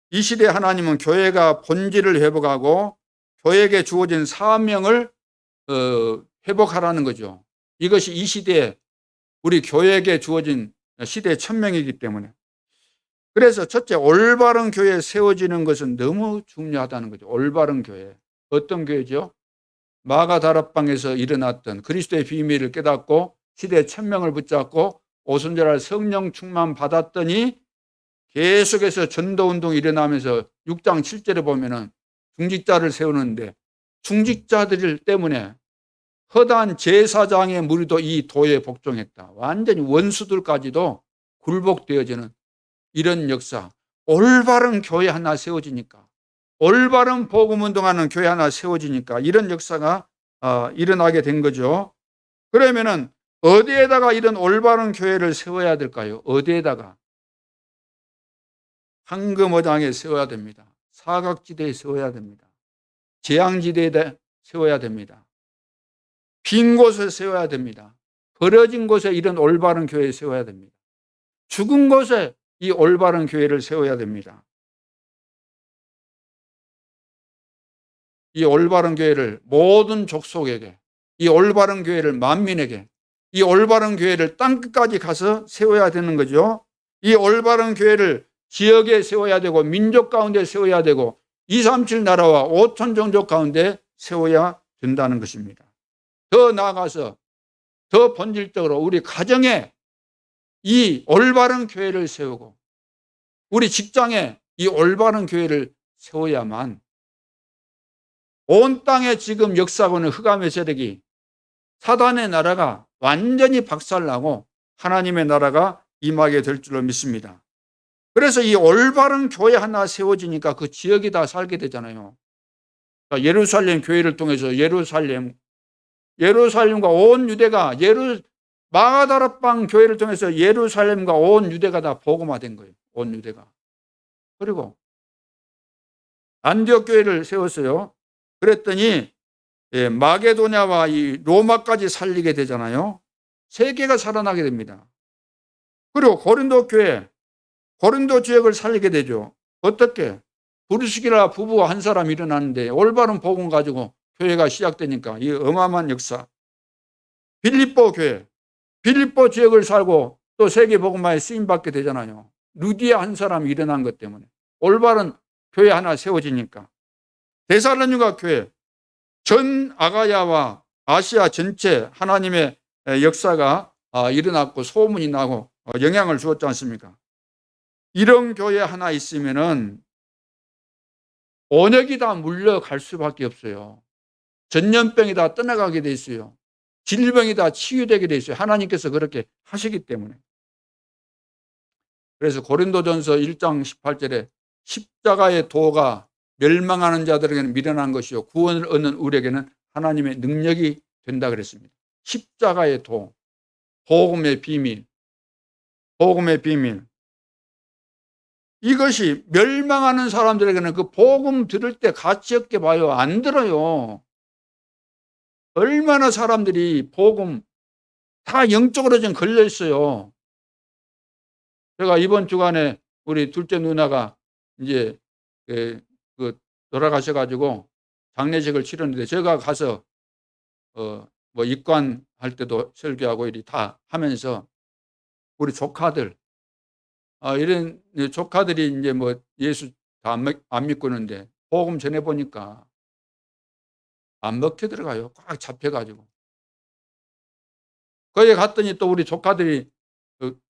이 시대에 하나님은 교회가 본질을 회복하고 교회에게 주어진 사명을 회복하라는 거죠. 이것이 이 시대에 우리 교회에게 주어진 시대의 천명이기 때문에. 그래서 첫째, 올바른 교회에 세워지는 것은 너무 중요하다는 거죠. 올바른 교회. 어떤 교회죠? 마가다락방에서 일어났던 그리스도의 비밀을 깨닫고 시대의 천명을 붙잡고 오순절날 성령 충만 받았더니 계속해서 전도운동이 일어나면서 6장 7절에 보면은 중직자를 세우는데 중직자들 때문에 허다한 제사장의 무리도 이 도에 복종했다. 완전히 원수들까지도 굴복되어지는 이런 역사. 올바른 교회 하나 세워지니까, 올바른 복음운동하는 교회 하나 세워지니까 이런 역사가 일어나게 된 거죠. 그러면은 어디에다가 이런 올바른 교회를 세워야 될까요? 어디에다가? 황금어장에 세워야 됩니다. 사각지대에 세워야 됩니다. 재앙지대에 세워야 됩니다. 빈 곳에 세워야 됩니다. 버려진 곳에 이런 올바른 교회에 세워야 됩니다. 죽은 곳에 이 올바른 교회를 세워야 됩니다. 이 올바른 교회를 모든 족속에게, 이 올바른 교회를 만민에게, 이 올바른 교회를 땅끝까지 가서 세워야 되는 거죠. 이 올바른 교회를 지역에 세워야 되고 민족 가운데 세워야 되고 237 나라와 5천 종족 가운데 세워야 된다는 것입니다. 더 나아가서 더 본질적으로 우리 가정에 이 올바른 교회를 세우고 우리 직장에 이 올바른 교회를 세워야만 온 땅에 지금 역사하고 있는 흑암의 세력이 사단의 나라가 완전히 박살나고 하나님의 나라가 임하게 될 줄로 믿습니다. 그래서 이 올바른 교회 하나 세워지니까 그 지역이 다 살게 되잖아요. 예루살렘 교회를 통해서 예루살렘과 온 유대가 마가다락방 교회를 통해서 예루살렘과 온 유대가 다 복음화된 거예요. 온 유대가. 그리고 안디옥 교회를 세웠어요. 그랬더니 마게도냐와 이 로마까지 살리게 되잖아요. 세계가 살아나게 됩니다. 그리고 고린도 교회, 고린도 지역을 살리게 되죠. 어떻게? 브리스길라 부부와 한 사람이 일어났는데 올바른 복음 가지고 교회가 시작되니까 이 어마어마한 역사. 빌립보 교회, 빌립보 지역을 살고 또 세계 복음화에 쓰임받게 되잖아요. 루디아 한 사람이 일어난 것 때문에 올바른 교회 하나 세워지니까. 데살로니가 교회, 전 아가야와 아시아 전체 하나님의 역사가 일어났고 소문이 나고 영향을 주었지 않습니까? 이런 교회 하나 있으면은 온역이 다 물려갈 수밖에 없어요. 전염병이 다 떠나가게 돼 있어요. 질병이 다 치유되게 돼 있어요. 하나님께서 그렇게 하시기 때문에. 그래서 고린도전서 1장 18절에 십자가의 도가 멸망하는 자들에게는 미련한 것이요 구원을 얻는 우리에게는 하나님의 능력이 된다 그랬습니다. 십자가의 도, 복음의 비밀, 복음의 비밀. 이것이 멸망하는 사람들에게는 그 복음 들을 때 가치 없게 봐요. 안 들어요. 얼마나 사람들이 복음 다 영적으로 좀 걸려 있어요. 제가 이번 주간에 우리 둘째 누나가 이제 돌아가셔가지고 장례식을 치렀는데 제가 가서 뭐 입관할 때도 설교하고 이리 다 하면서 우리 조카들 이런 조카들이 이제 뭐 예수 다 안 믿고 있는데 복음 전해 보니까 안 먹혀 들어가요. 꽉 잡혀가지고. 거기에 갔더니 또 우리 조카들이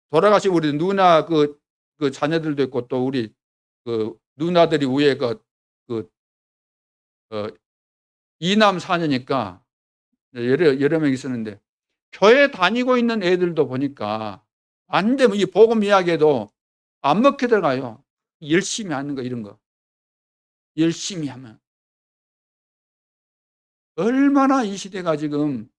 돌아가신 우리 누나 그 그 자녀들도 있고 또 우리 그 누나들이 위에 그 이남 사녀니까 여러 명 있었는데 교회 다니고 있는 애들도 보니까 안 되면 이 복음 이야기에도 안 먹혀 들어가요. 열심히 하는 거 이런 거. 열심히 하면. 얼마나 이 시대가 지금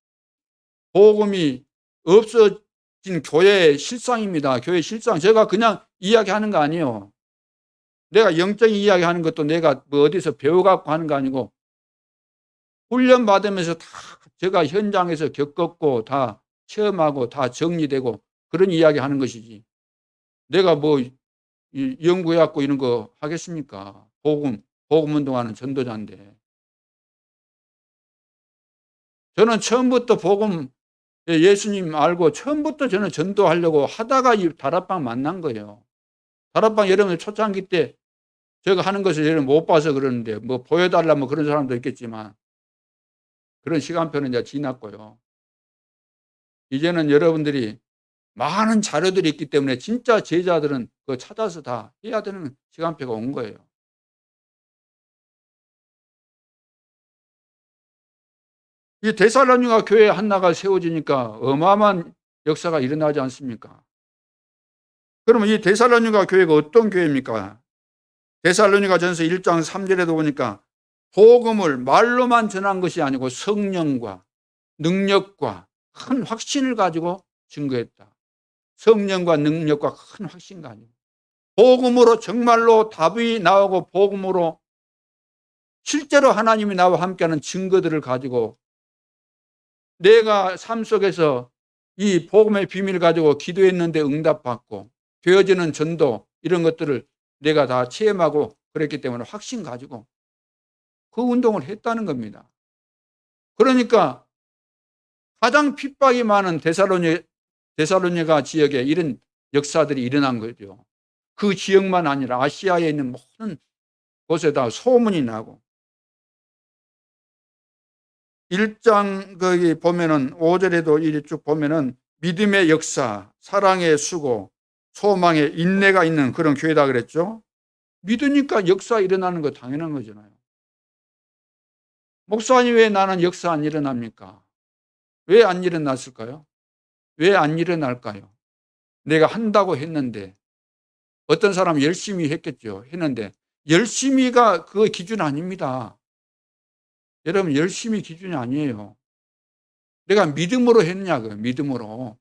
복음이 없어진 교회의 실상입니다. 교회 실상. 제가 그냥 이야기하는 거 아니에요. 내가 영적인 이야기하는 것도 내가 뭐 어디서 배워갖고 하는 거 아니고 훈련 받으면서 다 제가 현장에서 겪었고 다 체험하고 다 정리되고 그런 이야기 하는 것이지. 내가 뭐 연구해갖고 이런 거 하겠습니까? 복음 운동하는 전도자인데. 저는 처음부터 복음 예수님 알고 처음부터 저는 전도하려고 하다가 이 다락방 만난 거예요. 다락방 여러분들 초창기 때 제가 하는 것을 여러분 못 봐서 그러는데 뭐 보여달라면 그런 사람도 있겠지만 그런 시간표는 이제 지났고요. 이제는 여러분들이 많은 자료들이 있기 때문에 진짜 제자들은 그거 찾아서 다 해야 되는 시간표가 온 거예요. 이 데살로니가 교회 하나가 세워지니까 어마어마한 역사가 일어나지 않습니까? 그러면 이 데살로니가 교회가 어떤 교회입니까? 데살로니가 전서 1장 3절에도 보니까 복음을 말로만 전한 것이 아니고 성령과 능력과 큰 확신을 가지고 증거했다. 성령과 능력과 큰 확신 가지고 복음으로 정말로 답이 나오고 복음으로 실제로 하나님이 나와 함께하는 증거들을 가지고 내가 삶 속에서 이 복음의 비밀을 가지고 기도했는데 응답받고 되어지는 전도 이런 것들을 내가 다 체험하고 그랬기 때문에 확신 가지고 그 운동을 했다는 겁니다. 그러니까 가장 핍박이 많은 데살로니가 지역에 이런 역사들이 일어난 거죠. 그 지역만 아니라 아시아에 있는 모든 곳에다 소문이 나고 1장 거기 보면은 5절에도 이리 쭉 보면은 믿음의 역사, 사랑의 수고, 소망의 인내가 있는 그런 교회다 그랬죠. 믿으니까 역사 일어나는 거 당연한 거잖아요. 목사님 왜 나는 역사 안 일어납니까? 왜 안 일어났을까요? 왜 안 일어날까요? 내가 한다고 했는데 어떤 사람은 열심히 했겠죠. 했는데 열심히가 그 기준 아닙니다. 여러분 열심히 기준이 아니에요. 내가 믿음으로 했냐고요. 믿음으로.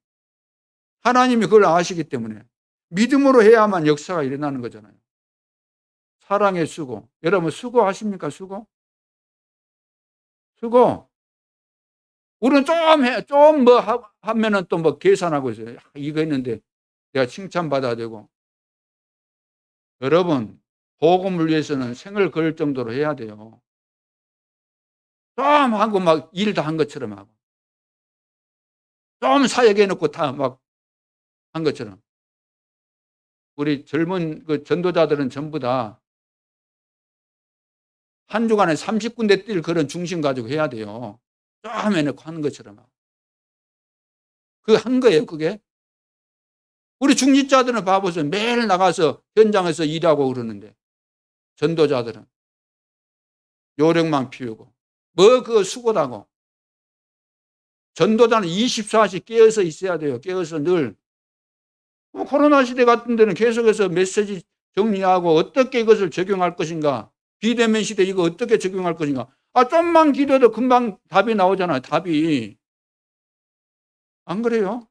하나님이 그걸 아시기 때문에 믿음으로 해야만 역사가 일어나는 거잖아요. 사랑의 수고. 여러분 수고하십니까? 수고? 수고. 우리는 좀 뭐 하면은 또 뭐 계산하고 있어요. 이거 했는데 내가 칭찬받아야 되고. 여러분, 복음을 위해서는 생을 걸 정도로 해야 돼요. 좀 하고 막 일 다 한 것처럼 하고. 좀 사역해 놓고 다 막 한 것처럼. 우리 젊은 그 전도자들은 전부 다 한 주간에 30군데 뛸 그런 중심 가지고 해야 돼요. 좀 해놓고 하는 것처럼. 그거 한 거예요, 그게. 우리 중직자들은 봐보세요. 매일 나가서 현장에서 일하고 그러는데. 전도자들은. 요령만 피우고. 뭐 그거 수고다고. 전도자는 24시간 깨어서 있어야 돼요. 깨어서 늘. 코로나 시대 같은 데는 계속해서 메시지 정리하고 어떻게 이것을 적용할 것인가. 비대면 시대 이거 어떻게 적용할 것인가. 좀만 기도해도 금방 답이 나오잖아요. 답이. 안 그래요?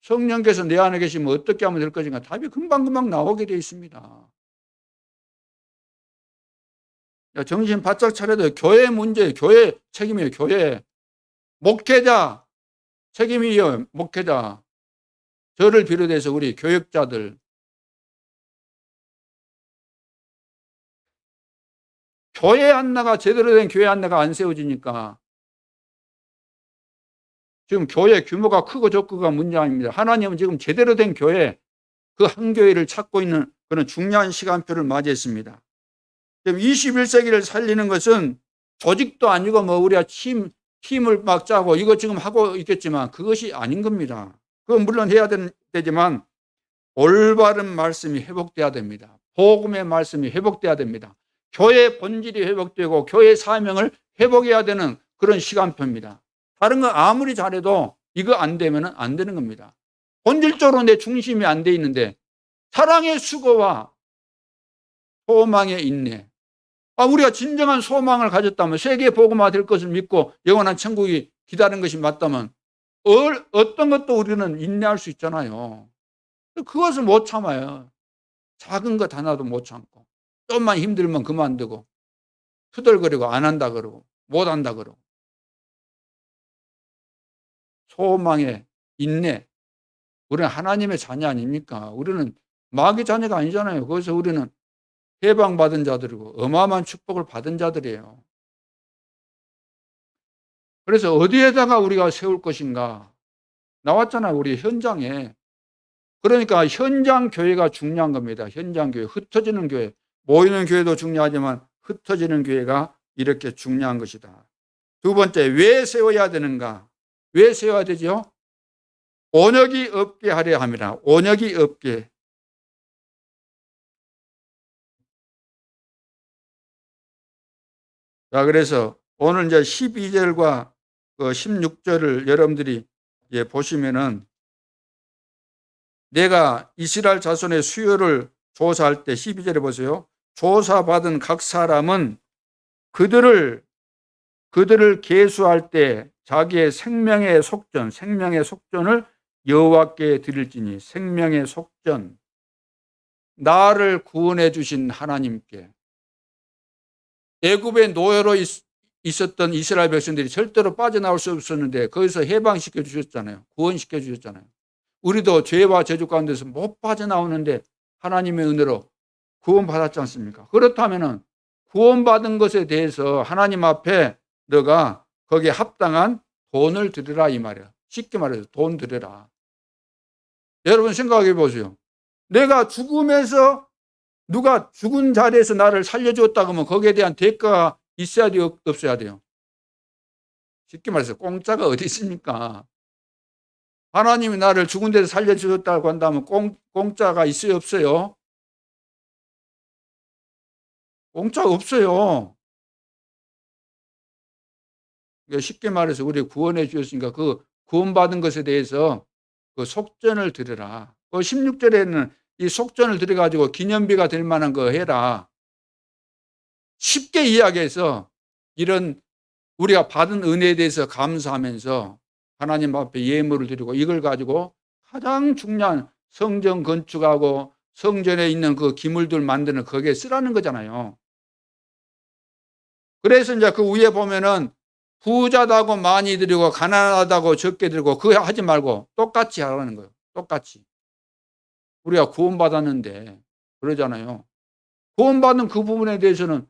성령께서 내 안에 계시면 어떻게 하면 될 것인가. 답이 금방금방 나오게 되어 있습니다. 정신 바짝 차려도 교회 문제, 교회 책임이에요. 교회. 목회자 책임이에요. 목회자. 저를 비롯해서 우리 교역자들. 교회 안내가 제대로 된 교회 안내가 안 세워지니까 지금 교회 규모가 크고 적고가 문제 아닙니다. 하나님은 지금 제대로 된 교회, 그 한 교회를 찾고 있는 그런 중요한 시간표를 맞이했습니다. 지금 21세기를 살리는 것은 조직도 아니고 뭐 우리가 팀을 막 짜고 이거 지금 하고 있겠지만 그것이 아닌 겁니다. 그건 물론 해야 되지만 올바른 말씀이 회복돼야 됩니다. 복음의 말씀이 회복돼야 됩니다. 교회 본질이 회복되고 교회 사명을 회복해야 되는 그런 시간표입니다. 다른 거 아무리 잘해도 이거 안 되면 안 되는 겁니다. 본질적으로 내 중심이 안 돼 있는데 사랑의 수고와 소망의 인내. 우리가 진정한 소망을 가졌다면 세계 복음화 될 것을 믿고 영원한 천국이 기다리는 것이 맞다면 어떤 것도 우리는 인내할 수 있잖아요. 그것을 못 참아요. 작은 것 하나도 못 참고 좀만 힘들면 그만두고 투덜거리고 안 한다 그러고 못 한다 그러고. 소망의 인내. 우리는 하나님의 자녀 아닙니까? 우리는 마귀 자녀가 아니잖아요. 그래서 우리는 해방받은 자들이고 어마어마한 축복을 받은 자들이에요. 그래서 어디에다가 우리가 세울 것인가 나왔잖아요. 우리 현장에. 그러니까 현장 교회가 중요한 겁니다. 현장 교회, 흩어지는 교회. 모이는 교회도 중요하지만 흩어지는 교회가 이렇게 중요한 것이다. 두 번째, 왜 세워야 되는가? 왜 세워야 되죠? 온역이 없게 하려 합니다. 온역이 없게. 자, 그래서 오늘 이제 12절과 16절을 여러분들이 보시면은 내가 이스라엘 자손의 수요를 조사할 때 12절에 보세요. 조사받은 각 사람은 그들을 계수할 때 자기의 생명의 속전을 여호와께 드릴지니. 생명의 속전, 나를 구원해 주신 하나님께. 애굽의 노예로 있었던 이스라엘 백성들이 절대로 빠져나올 수 없었는데 거기서 해방시켜 주셨잖아요. 구원시켜 주셨잖아요. 우리도 죄와 저주 가운데서 못 빠져나오는데 하나님의 은혜로 구원받았지 않습니까? 그렇다면 구원받은 것에 대해서 하나님 앞에 너가 거기에 합당한 돈을 드리라 이 말이야. 쉽게 말해서 돈 드려라. 여러분 생각해 보세요. 내가 죽음에서 누가 죽은 자리에서 나를 살려주었다 그러면 거기에 대한 대가가 있어야 돼요? 없어야 돼요? 쉽게 말해서 공짜가 어디 있습니까? 하나님이 나를 죽은 데서 살려주었다고 한다면 공짜가 있어요? 없어요? 공짜 없어요. 쉽게 말해서 우리 구원해 주셨으니까 그 구원받은 것에 대해서 그 속전을 드려라. 16절에는 이 속전을 드려가지고 기념비가 될 만한 거 해라. 쉽게 이야기해서 이런 우리가 받은 은혜에 대해서 감사하면서 하나님 앞에 예물을 드리고 이걸 가지고 가장 중요한 성전 건축하고 성전에 있는 그 기물들 만드는 거기에 쓰라는 거잖아요. 그래서 이제 그 위에 보면은 부자다고 많이 드리고 가난하다고 적게 드리고 그거 하지 말고 똑같이 하라는 거예요. 똑같이. 우리가 구원받았는데 그러잖아요. 구원받는 그 부분에 대해서는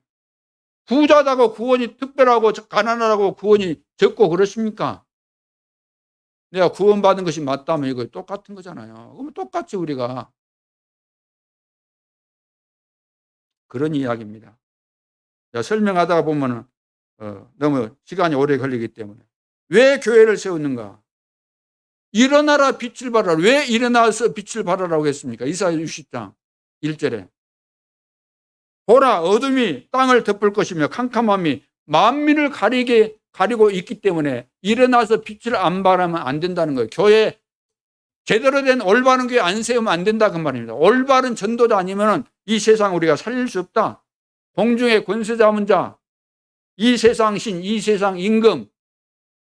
부자다고 구원이 특별하고 가난하다고 구원이 적고 그렇습니까? 내가 구원받은 것이 맞다면 이거 똑같은 거잖아요. 그럼 똑같이 우리가 그런 이야기입니다. 설명하다가 보면은 너무 시간이 오래 걸리기 때문에 왜 교회를 세우는가? 일어나라 빛을 발하라. 왜 일어나서 빛을 발하라고 했습니까? 이사야 60장 1절에 보라 어둠이 땅을 덮을 것이며 캄캄함이 만민을 가리고 있기 때문에 일어나서 빛을 안 발하면 안 된다는 거예요. 교회 제대로 된 올바른 교회 안 세우면 안 된다 그 말입니다. 올바른 전도자 아니면 이 세상 우리가 살릴 수 없다. 공중의 권세 잡은 자, 이 세상 신, 이 세상 임금,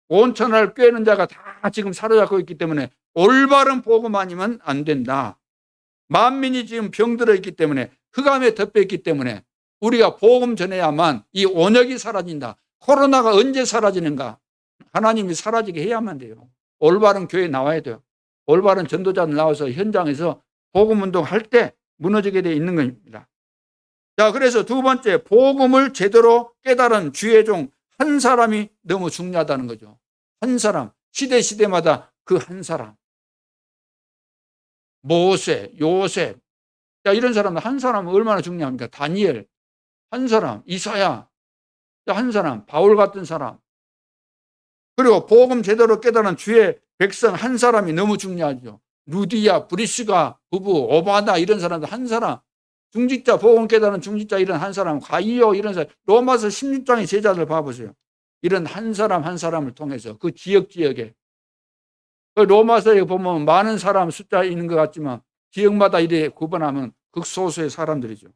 온천을 꿰는 자가 다 지금 사로잡고 있기 때문에 올바른 복음 아니면 안 된다. 만민이 지금 병들어 있기 때문에 흑암에 덮여 있기 때문에 우리가 복음 전해야만 이 온역이 사라진다. 코로나가 언제 사라지는가? 하나님이 사라지게 해야만 돼요. 올바른 교회에 나와야 돼요. 올바른 전도자들 나와서 현장에서 복음 운동할 때 무너지게 되어 있는 겁니다. 자, 그래서 두 번째, 복음을 제대로 깨달은 주의 종 한 사람이 너무 중요하다는 거죠. 한 사람, 시대마다 그 한 사람. 모세, 요셉. 자, 이런 사람들 한 사람은 얼마나 중요합니까? 다니엘, 한 사람, 이사야, 한 사람, 바울 같은 사람. 그리고 복음 제대로 깨달은 주의 백성 한 사람이 너무 중요하죠. 루디아, 브리스가 부부, 오바다 이런 사람들 한 사람, 중직자, 복음 깨달은 중직자 이런 한 사람, 가이오 이런 사람, 로마서 16장의 제자들 봐보세요. 이런 한 사람 한 사람을 통해서 그 지역에 그 로마서에 보면 많은 사람 숫자 있는 것 같지만 지역마다 이래 구분하면 극소수의 사람들이죠.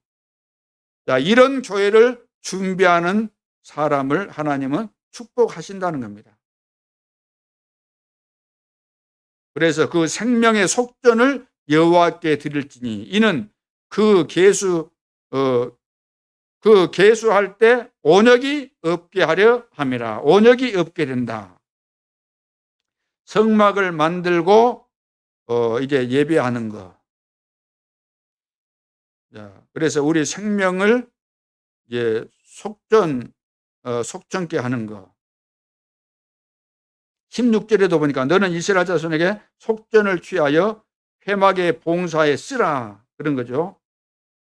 자, 이런 교회를 준비하는 사람을 하나님은 축복하신다는 겁니다. 그래서 그 생명의 속전을 여호와께 드릴지니 이는 그 계수할 때 온역이 없게 하려 함이라. 온역이 없게 된다. 성막을 만들고 이제 예배하는 거. 자, 그래서 우리 생명을 이제 속전케 하는 거. 16절에도 보니까 너는 이스라엘 자손에게 속전을 취하여 회막의 봉사에 쓰라 그런 거죠.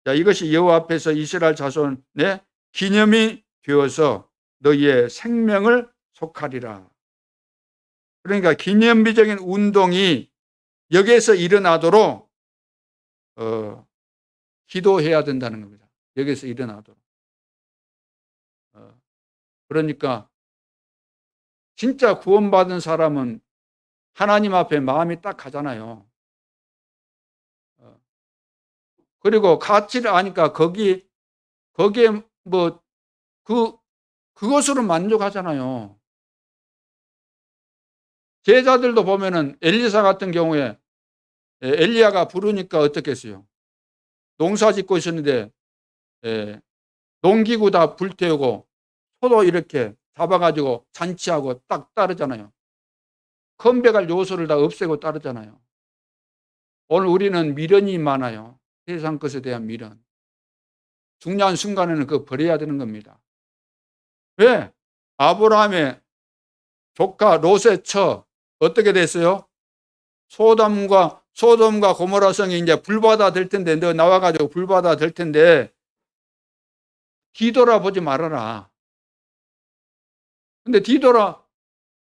자, 이것이 여호와 앞에서 이스라엘 자손의 기념이 되어서 너희의 생명을 속하리라. 그러니까 기념비적인 운동이 여기에서 일어나도록 기도해야 된다는 겁니다. 여기에서 일어나도록. 그러니까 진짜 구원받은 사람은 하나님 앞에 마음이 딱 가잖아요. 그리고 가치를 아니까 거기에 뭐 그것으로 만족하잖아요. 제자들도 보면은 엘리사 같은 경우에 엘리야가 부르니까 어떻겠어요? 농사 짓고 있었는데 농기구 다 불태우고 소도 이렇게 잡아가지고 잔치하고 딱 따르잖아요. 건배할 요소를 다 없애고 따르잖아요. 오늘 우리는 미련이 많아요. 세상 것에 대한 미련. 중요한 순간에는 그거 버려야 되는 겁니다. 왜? 아브라함의 조카 롯의 처 어떻게 됐어요? 소돔과 고모라 성이 이제 불바다 될 텐데 너 나와가지고 불바다 될 텐데 뒤돌아보지 말아라. 근데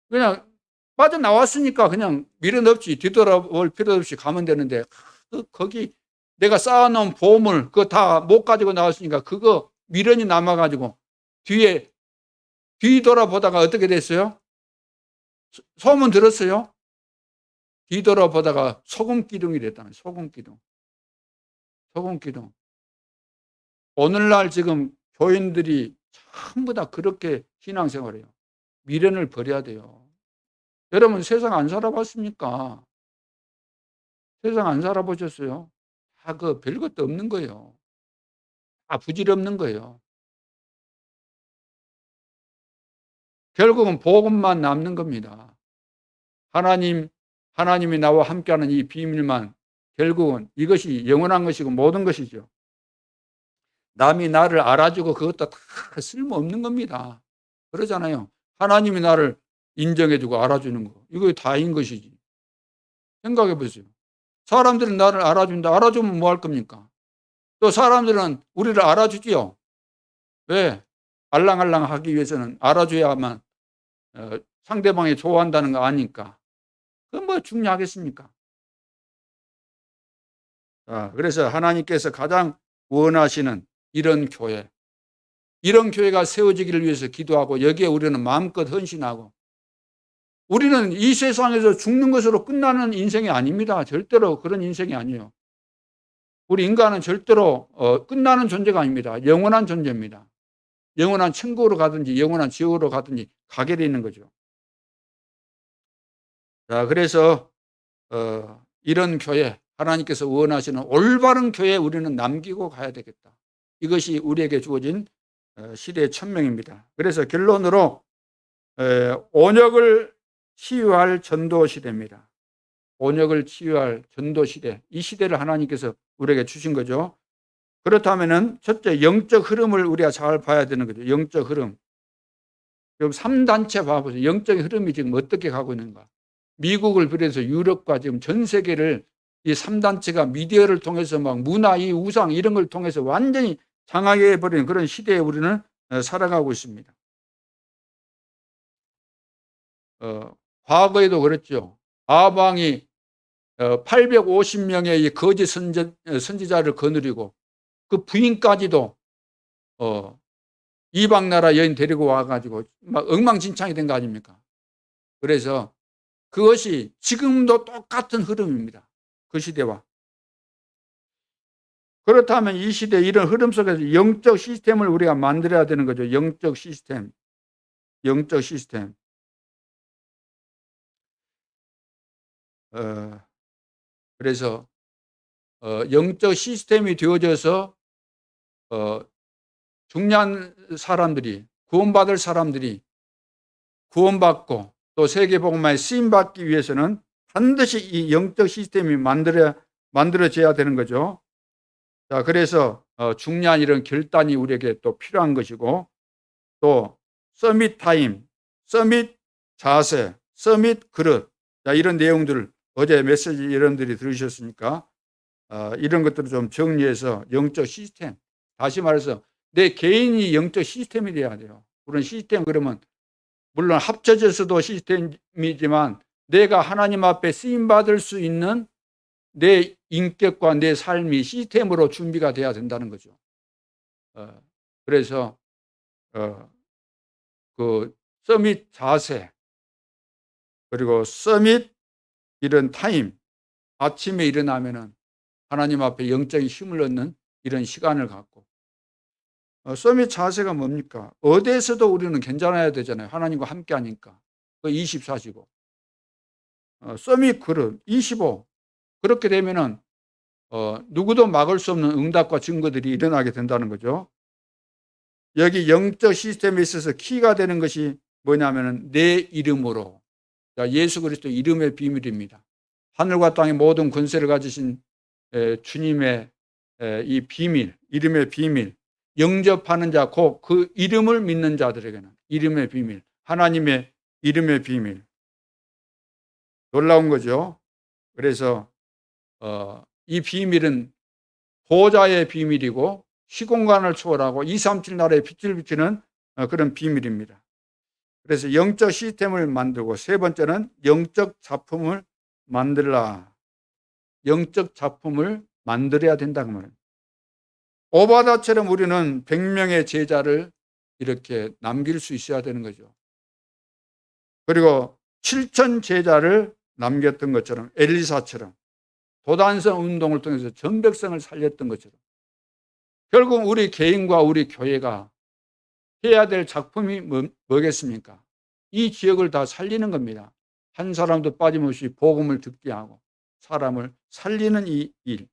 그냥 빠져나왔으니까 그냥 미련 없이 뒤돌아볼 필요 없이 가면 되는데 거기 내가 쌓아놓은 보물 그거 다 못 가지고 나왔으니까 그거 미련이 남아가지고 뒤돌아보다가 어떻게 됐어요? 소문 들었어요? 뒤돌아보다가 소금기둥이 됐다는 소금기둥. 오늘날 지금 교인들이 전부 다 그렇게 신앙생활해요. 미련을 버려야 돼요. 여러분 세상 안 살아봤습니까? 세상 안 살아보셨어요? 다 그 별것도 없는 거예요. 다 부질없는 거예요. 결국은 복음만 남는 겁니다. 하나님이 나와 함께하는 이 비밀만 결국은 이것이 영원한 것이고 모든 것이죠. 남이 나를 알아주고 그것도 다 쓸모없는 겁니다. 그러잖아요. 하나님이 나를 인정해주고 알아주는 거. 이거 다인 것이지. 생각해 보세요. 사람들은 나를 알아준다. 알아주면 뭐 할 겁니까? 또 사람들은 우리를 알아주지요. 왜? 알랑알랑 하기 위해서는 알아줘야만 상대방이 좋아한다는 거 아니까. 그건 뭐 중요하겠습니까? 그래서 하나님께서 가장 원하시는 이런 교회가 세워지기를 위해서 기도하고 여기에 우리는 마음껏 헌신하고 우리는 이 세상에서 죽는 것으로 끝나는 인생이 아닙니다. 절대로 그런 인생이 아니에요. 우리 인간은 절대로 끝나는 존재가 아닙니다. 영원한 존재입니다. 영원한 천국으로 가든지 영원한 지옥으로 가든지 가게 되는 거죠. 자, 그래서 이런 교회, 하나님께서 원하시는 올바른 교회 우리는 남기고 가야 되겠다. 이것이 우리에게 주어진 시대의 천명입니다. 그래서 결론으로 온역을 치유할 전도 시대입니다. 온역을 치유할 전도 시대. 이 시대를 하나님께서 우리에게 주신 거죠. 그렇다면은 첫째 영적 흐름을 우리가 잘 봐야 되는 거죠. 영적 흐름. 지금 3단체 봐보세요. 영적 흐름이 지금 어떻게 가고 있는가. 미국을 비롯해서 유럽과 지금 전 세계를 이 3단체가 미디어를 통해서 막 문화, 이 우상 이런 걸 통해서 완전히 장악해 버리는 그런 시대에 우리는 살아가고 있습니다. 과거에도 그랬죠. 아방이 850명의 이 거짓 선지자를 거느리고 그 부인까지도 이방 나라 여인 데리고 와가지고 막 엉망진창이 된 거 아닙니까? 그래서 그것이 지금도 똑같은 흐름입니다. 그 시대와. 그렇다면 이 시대 이런 흐름 속에서 영적 시스템을 우리가 만들어야 되는 거죠. 영적 시스템. 영적 시스템. 그래서 영적 시스템이 되어져서 중요한 사람들이, 구원받을 사람들이 구원받고 또 세계복음화에 쓰임받기 위해서는 반드시 이 영적 시스템이 만들어져야 되는 거죠. 자, 그래서 중요한 이런 결단이 우리에게 또 필요한 것이고, 또 서밋 타임, 서밋 자세, 서밋 그릇, 자, 이런 내용들을 어제 메시지 여러분들이 들으셨으니까 이런 것들을 좀 정리해서 영적 시스템, 다시 말해서 내 개인이 영적 시스템이 돼야 돼요. 그런 시스템, 그러면 물론 합쳐져서도 시스템이지만 내가 하나님 앞에 쓰임받을 수 있는 내 인격과 내 삶이 시스템으로 준비가 돼야 된다는 거죠. 그래서 그 서밋 자세, 그리고 서밋 이런 타임, 아침에 일어나면은 하나님 앞에 영적인 힘을 얻는 이런 시간을 갖고, 서밋 자세가 뭡니까? 어디에서도 우리는 괜찮아야 되잖아요. 하나님과 함께 하니까. 그 24시고. 서밋 그릇 25. 그렇게 되면은 누구도 막을 수 없는 응답과 증거들이 일어나게 된다는 거죠. 여기 영적 시스템에 있어서 키가 되는 것이 뭐냐면은 내 이름으로. 자, 예수 그리스도 이름의 비밀입니다. 하늘과 땅의 모든 권세를 가지신 주님의 이 비밀, 이름의 비밀, 영접하는 자, 곧 그 이름을 믿는 자들에게는 이름의 비밀, 하나님의 이름의 비밀. 놀라운 거죠. 그래서 이 비밀은 보좌의 비밀이고 시공간을 초월하고 237 나라의 빛을 비추는 그런 비밀입니다. 그래서 영적 시스템을 만들고, 세 번째는 영적 작품을 만들라. 영적 작품을 만들어야 된다는 거예요. 오바다처럼 우리는 100명의 제자를 이렇게 남길 수 있어야 되는 거죠. 그리고 7천 제자를 남겼던 것처럼, 엘리사처럼 도단성 운동을 통해서 전백성을 살렸던 것처럼, 결국 우리 개인과 우리 교회가 해야 될 작품이 뭐겠습니까? 이 지역을 다 살리는 겁니다. 한 사람도 빠짐없이 복음을 듣게 하고 사람을 살리는 이 일,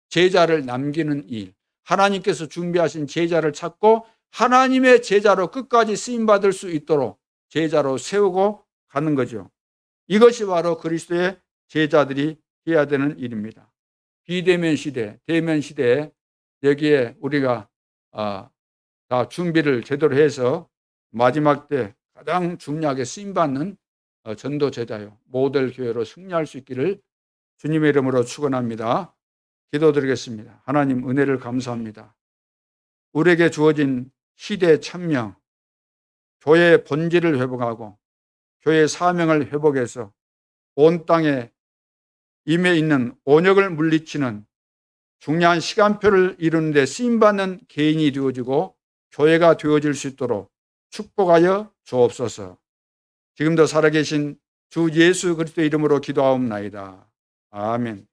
제자를 남기는 일, 하나님께서 준비하신 제자를 찾고 하나님의 제자로 끝까지 쓰임받을 수 있도록 제자로 세우고 가는 거죠. 이것이 바로 그리스도의 제자들이 해야 되는 일입니다. 비대면 시대, 대면 시대에 여기에 우리가 다 준비를 제대로 해서 마지막 때 가장 중요하게 쓰임받는 전도 제자요, 모델 교회로 승리할 수 있기를 주님의 이름으로 축원합니다. 기도드리겠습니다. 하나님, 은혜를 감사합니다. 우리에게 주어진 시대 천명, 교회의 본질을 회복하고 교회의 사명을 회복해서 온 땅에 임해 있는 온역을 물리치는 중요한 시간표를 이루는 데 쓰임받는 개인이 되어지고 교회가 되어질 수 있도록 축복하여 주옵소서. 지금도 살아계신 주 예수 그리스도의 이름으로 기도하옵나이다. 아멘.